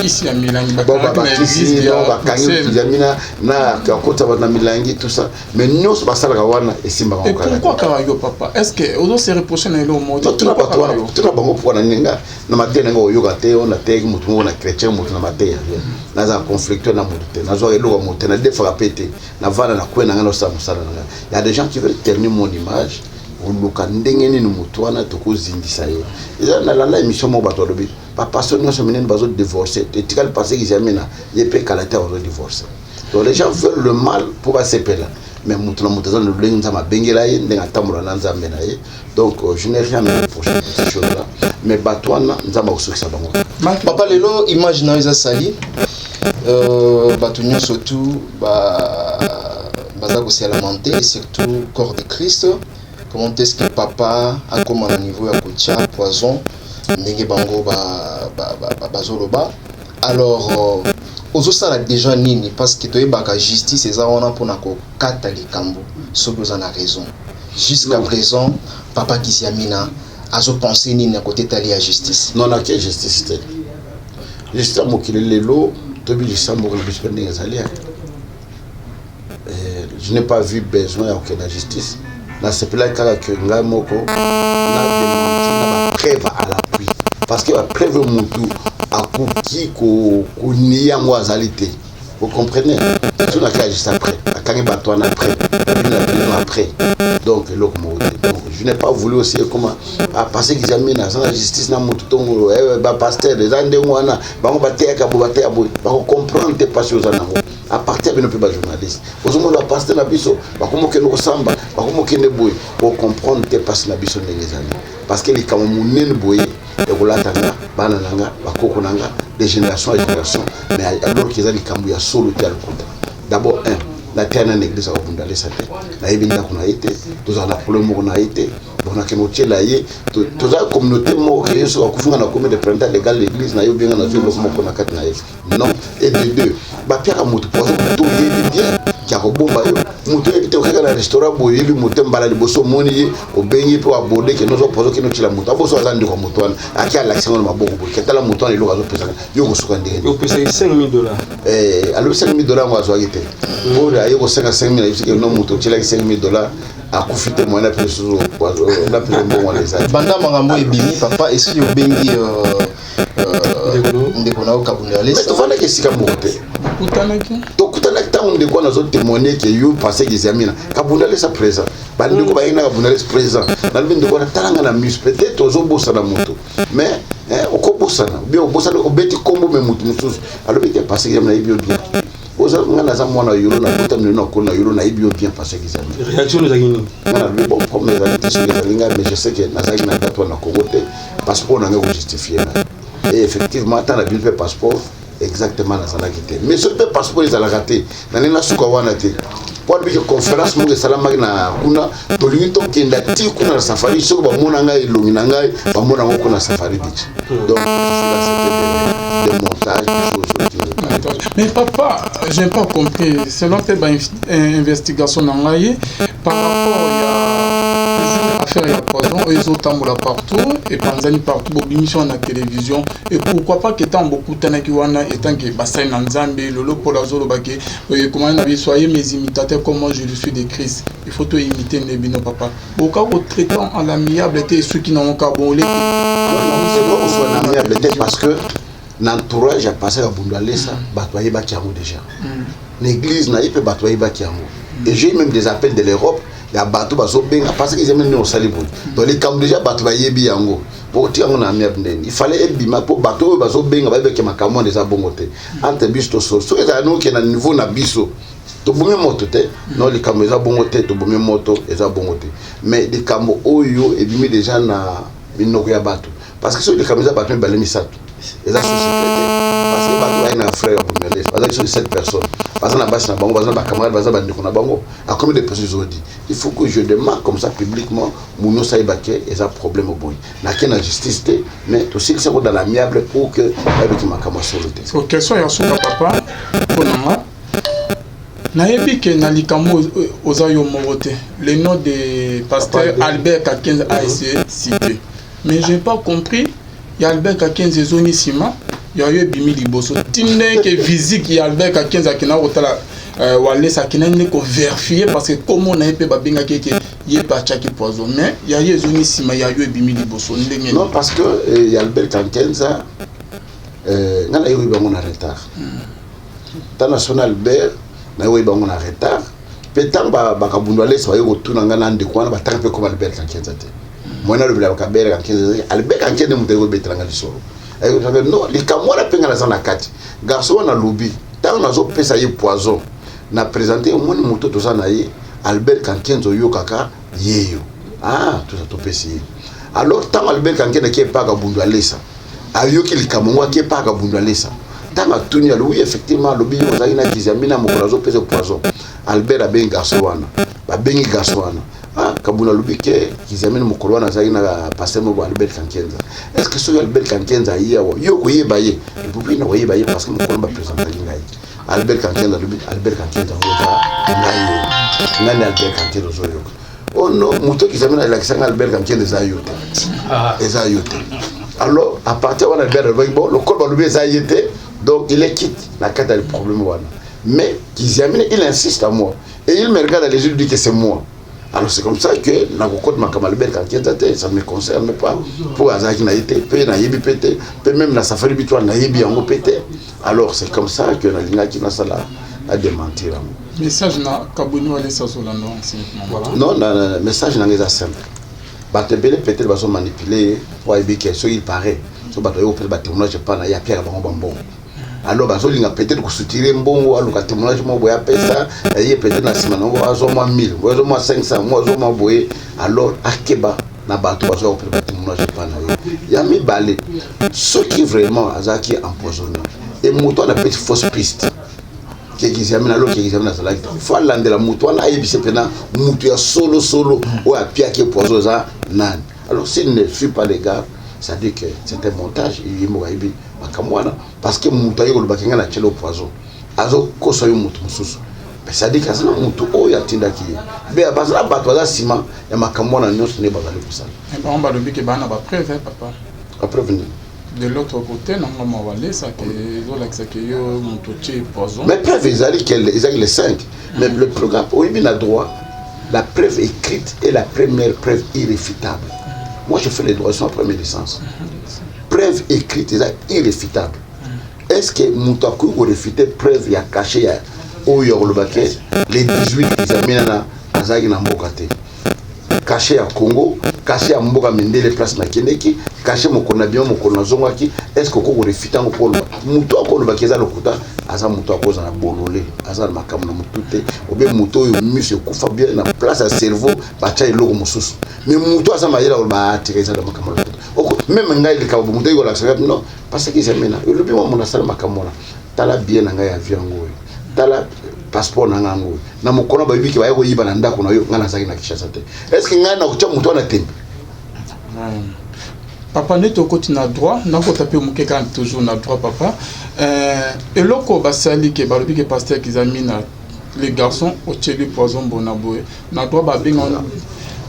ici à Milan Jamina na kakota na milangi tout ça mais nous ça sala wana esimba et pourquoi Karayo papa est-ce que on se reprocher na le mot tu n'as pas bango pour na ninga na matena ngo yoga te on a te mutu ngo na chrétien mutu na matena na za conflicto na mutu na zo elo mutu na defa pété na vana na kwena ngano sa musala na il y a des gens qui veulent terminer mon image uluka ndenge nini mutu wana tokozindisa ye eza na landa émission mo bato lobi pa pasteur no semenen bazo divorcer et tikal passé qu'ils amena yepe kalata bazo divorcer donc les gens veulent le mal pour pas s'épeler mais mutu na mutu za no lengi nzama bengela ye ndenga tamura na nzambe na ye donc je n'ai rien à reprocher pour ces choses là mais bato wana nzama osukisa bango papa lelo image na eza sali bato nyonso surtout baza ko lamenté et surtout corps de Christ. Comment est-ce que papa a comme un niveau à Kotia, poison, Nenge Bango Bazoloba. Alors, aux autres, ça déjà nini parce que tu es la justice et ça on a pour nako katali kambo. Ce que vous en a raison. Jusqu'à présent, papa qui s'y amina a so pensé nini à côté tali à justice. Non, la quelle justice c'était. Juste à mokile lelo, tobi lisambo le bispende ngazali. Je n'ai pas vu besoin à aucune justice. Là c'est là que ngai moko na demande na preuve à l'appui parce que la preuve mutu akuki ko niya mo azalité vous comprenez tout la cas juste après akangi bato na après après donc je n'ai pas voulu aussi comment passer qu'ils amènent la justice na mutu tongo ba pasteur des ande ngwana bango bateka bo bateka bo ba comprendre tes passions zanango à partir de nos journalistes aux hommes la pasteur na biso ba komo ke no samba ba komo ke ne boy pour comprendre tes passions na biso ndengezani parce que les kamomunene boy et kolatanga bana nanga ba kokonanga de génération en génération mais alors qu'ils ont les kambu ya solo tel côté d'abord na tena na église abunda lesa te na yebinda kuna ite toza na problème ko na ite bona ke mochela ye toza communauté mo ke yeso akufunga na communauté de printemps légal l'église na yo benga na zolo mo kona kati na ye non et de deux ba piaka moto pour to yebi bien ki akobomba yo moto ekite okaka na restaurant boye yebi moto mbala liboso moni ye obengi po abode ke nozo pozo ke no chila moto aboso azandi ko moto wana aki ala action na maboko boye ketala moto wana iloka zo pesa yo ko suka ndenge yo pesa $5,000 alors $5,000 ngo azwa kite ora yo ko 5,000 yisike no moto chila $5,000 akufite mwana peso na pele mbongo les a banda mangambo ebimi papa esi obengi ndeko na okabunda lesa mais to fana ke sika mote tokutana ntango ndeko nazo témoigner ke yo passé que zamina kabunda lesa présent bandeko bayina kabunda lesa présent na ndeko na talanga na mus peut-être ozobosa na moto mais okobosana bien obosana obeti kombo me moto mususu alobi ke passé que zamina ibio bien oza ngana za mwana yolo na kota mino na kona yolo na ibio bien passé que zamina réaction les agini ngana le bon comme les artistes les linga mais je sais que nazaki na dato na Congote passeport na ngo justifier et effectivement tant la ville passeport exactement na zala kité mais ce passeport les a raté na nena suka wana te pour lui conférence mo salama na kuna to limito kenda ti kuna safari soko ba mona ngai longi na ngai ba mona ngo kuna safari beach donc c'est des montages des choses. Mais papa, j'ai pas compris. Selon tes investigations dans l'AIE, par rapport à l'affaire de poison, ils ont tamboula partout, et Panzani partout, Bobinition à la télévision, et pourquoi pas que tant beaucoup Tanakiwana, et tant que Bassin Nanzambi, Lolo Polazolo Baké, comment on avait soyez mes imitateurs, comme moi je le suis de Christ. Il faut tout imiter Nebino papa. Beaucoup de traitants à l'amiable étaient ceux qui n'ont qu'à bolé. C'est bon, l'amiable parce que l'entourage a passé à Bundalesa, Batoye Bakiango déjà. L'église n'a pas Batoye Bakiango. Et j'ai même des appels de l'Europe, il y a Batou Bazo Benga, parce qu'ils aiment nous Salibou. Donc les camps déjà Batoye Biango. Pour tirer mon ami, il fallait Bima pour Batou Bazo Benga, avec ma camon des abongotés. Entre Bisto Sol, ceux qui ont un niveau Nabiso. To bomé moto te non les camo eza bongo te to bomé moto eza bongo te mais les camo oyo et bimi déjà na binoko ya bato parce que ceux les camo eza bato balemi sato eza société parce que bato ay na frère bomele parce que 7 personnes parce que na base na bango parce que ba camarade parce que bandeko na bango à combien de personnes ont dit il faut que je demande comme ça publiquement muno saibake eza problème au boy na ke na justice te mais aussi que c'est dans l'amiable pour que avec ma camo solo te so question ya suka papa ponama Naebi que Nalikamo Ozayo Morote, le nom de pasteur Albert Kakenza a été cité. Mais je n'ai pas compris, il y a Albert Kakenza Zoni Sima, il y a eu Bimi Liboso. Tine que physique, il y a Albert Kakenza qui n'a pas Walé Sakina n'est que vérifié parce que comme on a été Babinga qui est pas chaque poison. Mais il y a eu Zoni Sima, il y a eu Bimi Liboso. Non, parce que il y a Albert Kakenza, il y a eu un retard. Dans national Albert, na yo bango na retard petant ba kabundwa lesa ba yo tuna ngana ndikwana batanga pe comme Albert Kakenza te mwana le bila kabera Kakenza Albert Kakenza mutego betranga lisoro ayo non li kamwana penga na sana kati garçon na lobi tant na zo pesa ye poison na présenter au monde moto to sana ye Albert Kakenza yo kaka yeyo tout ça to pesi alors tant Albert Kakenza qui est pas kabundwa lesa ayo ki li kamwa qui est pas kabundwa lesa tanga tunia oui effectivement le bio za ina kizamina mokolazo pese poison Albert a ben garçon wana ba bengi garçon wana kabuna lubike kizamina mokolwana za ina pasteur mo Albert Kakenza est-ce que ce Albert Kakenza yawo yo koyeba ye depuis na koyeba ye parce que mokolomba présenter ngai Albert Kakenza lubi Albert Kakenza ngai ngani Albert Kakenza zoyo oh non moto kizamina la kisanga Albert Kakenza za yote eza yote alors à partir de Albert bon le corps va lubi za yote. Donc il est quitte la carte a le problème voilà. Mais il insiste à moi et il me regarde à les yeux et dit que c'est moi. Alors c'est comme ça que na kokot makamalbel Kakenza ça ne me concerne pas pour Azaki na été pe na yebi pété pe même na safari bitwa na yebi yango pété. Alors c'est comme ça que na linga qui na sala a démentir. Message na kaboni wale sasola non simplement. Non na message na ngeza simple. Bato belé peut-être va se manipuler pour éviter que ce il paraît. So bato yo peut bato témoignage pas na ya pierre bango. Alors bazolinga peut-être ko soutirer mbongo aluka témoignage mo boya pesa et peut-être na sima ngo azoma 1000 azoma 500 mo azoma boye alors akeba na bato bazo ko témoignage pas na ya mi balé ce qui vraiment azaki empoisonné et moto na petite fausse piste qui examine alors qui examine ça là il faut aller la moto là et puis c'est pendant moto ya solo ou à pied qui poison ça nan alors s'il ne suit pas les gars ça dit que c'est un montage il mo ibi makamwana parce que moto yo le bakinga na chelo poison azo koso yo moto mususu mais ça dit que ça moto o ya tinda ki be abazala bato za ciment ya makamwana nyonso ne bazali kusala et on va le dire que bana ba preuve papa après venir de l'autre côté non on va aller ça que zo que yo moto tché poison mais preuve ils les 5 mais le programme oui bien a droit la preuve écrite est la première preuve irréfutable. Moi je fais les droits sur la première licence. Preuve écrite est irréfutable. Est-ce que Moutakou vous réfutez preuve il y a caché au Yorubake les 18 examinés à Zagi Nambokate caché à Congo, caché à Mboka Mendele place na Keneki, caché Mokona bien Mokona Zongaki, est-ce que vous réfutez en Polo Mouto à Kolobakeza Lokuta, Aza Mouto à cause de la Bololé, Aza Makam Moutouté, ou bien Mouto et Monsieur Koufa bien na place à cerveau, Bacha et Logo Moussous. Mais Mouto à Samayela ou Batireza de Makam. Même Ngaï le Kabo Mouto ou la non, parce qu'ils aiment là. Le bien mon asal Makamona, Tala bien Ngaï avion, Tala passeport na ngango na mukona ba biki ba yako yiba na ndako na yo ngana zaki na Kinshasa te est-ce que ngana kucha muto na tembe papa neto koti na droit na ko taper muke quand toujours na droit papa eloko basali ke ba biki pasteur kizamina les garçons au tcheli poison bonaboe na droit ba benga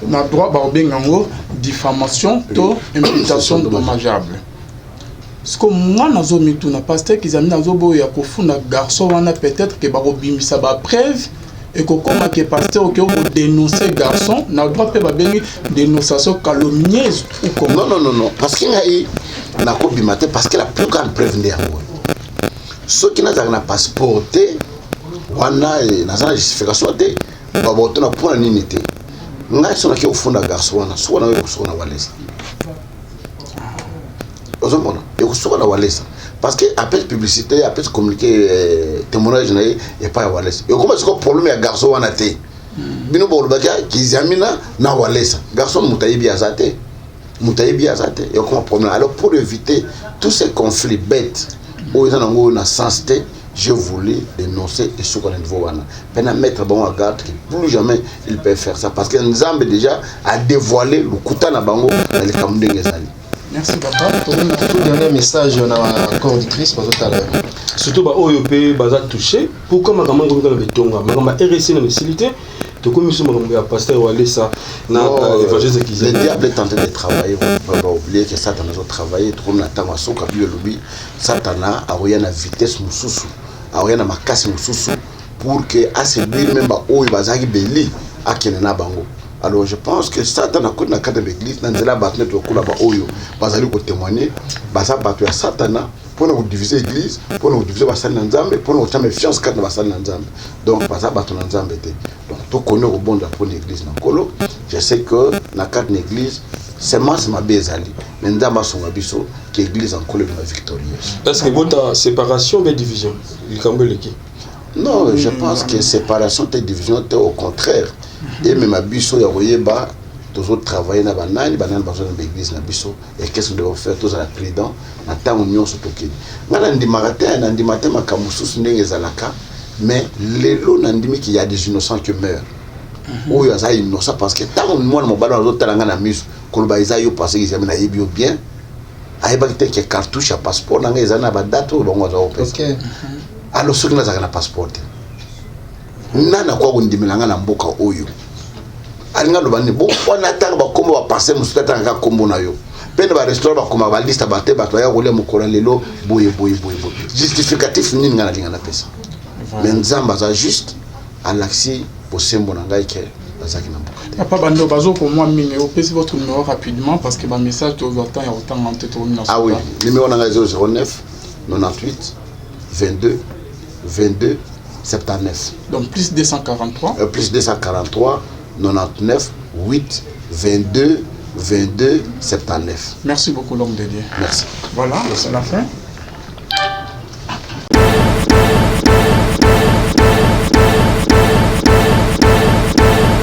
na droit ba bengango diffamation to imputation dommageable. Ce que moi nazo mituna pasteur kizamina zobo ya kofuna garçon wana peut-être que ba robimisa ba preuve et que comme que pasteur que vous dénoncer garçon na droit pe ba bengi dénonciation calomnieuse ou comme non parce qu'il y a na ko bimate parce que la plus grande preuve n'est yango ceux qui n'a pas passeporté wana na za justification te ba boto na pour nini te ngai sona ke ofunda garçon wana so na yo so na walesa parce que après publicité après communiquer témoignage et pas walesa et comment est-ce que problème ya garçon wana te bino bo lobaka kizamina na walesa garçon mutayibi azate et comment problème alors pour éviter tous ces conflits bêtes où ils ont na sens te je voulais dénoncer et ce qu'on a niveau wana pena mettre bon à garde que plus jamais il peut faire ça parce que Nzambe déjà a dévoilé le kuta na bango dans les kamundenge ezali. Merci papa. Tout dernier message on a conductrice pas tout à l'heure. Surtout ba OYP baza touché pourquoi makambo ngombe na betonga makambo RSC na facilité to comme monsieur makambo ya pasteur Walesa na évangéliste qui le diable est en train de travailler on va oublier que Satan a travaillé comme na tama soka bi lobi Satan a oya na vitesse mususu a oya na makasi mususu pour que asebir même ba oyo bazaki beli akene na bango. Alors je pense que Satan a connu la carte de l'église, dans la bataille de Okola Oyo, Bazali ko témoigner, Baza battu à Satana pour nous diviser l'église, pour nous diviser Basal Nzambe, pour nous faire méfiance quand Basal Nzambe. Donc Baza battu Nzambe. Donc tout connaît au bon pour l'église Nankolo. Je sais que la carte de l'église, c'est ma bezali, mais Nzamba son abisso qui l'église en Kolo est victorieuse. Est-ce que votre séparation ou division, il cambe qui? Non, je pense que séparation et division, au contraire. Et même à Bisso, il y a tous autres travailler dans banane, banane besoin de l'église na Bisso. Et qu'est-ce que nous devons faire tous à la président, na temps union sur toki. Nandi matin makamusus ndenge zalaka, mais les lots nandimi qu'il y a des innocents qui meurent. Ou il y a des innocents parce que tant moi mon ballon d'autres talanga na mus, kolba isayo parce qu'ils aiment na yebio bien. Aiba que que cartouche à passeport nanga ezana ba date ou bongo za opé. OK. Alors ceux qui n'ont pas passeport. Nana kwa kundimilanga na mboka oyo alinga lobani bo wana tanga bakombo ba passer musutata nga kombo na yo pene ba restaurant ba koma ba liste ba te ba to ya kolia mukora lelo boye justificatif nini ngana linga na pesa mais Nzamba za juste alaxi posembo na ngai ke bazaki na mboka papa bando bazo pour moi mingi au pesi votre numéro rapidement parce que ba message to attend ya autant en tête au ah oui numéro na 009 98 22 22 79. Donc plus 243. Plus 243 99 8 22 22 79. Merci beaucoup l'homme de Dieu. Merci. Voilà, c'est la fin.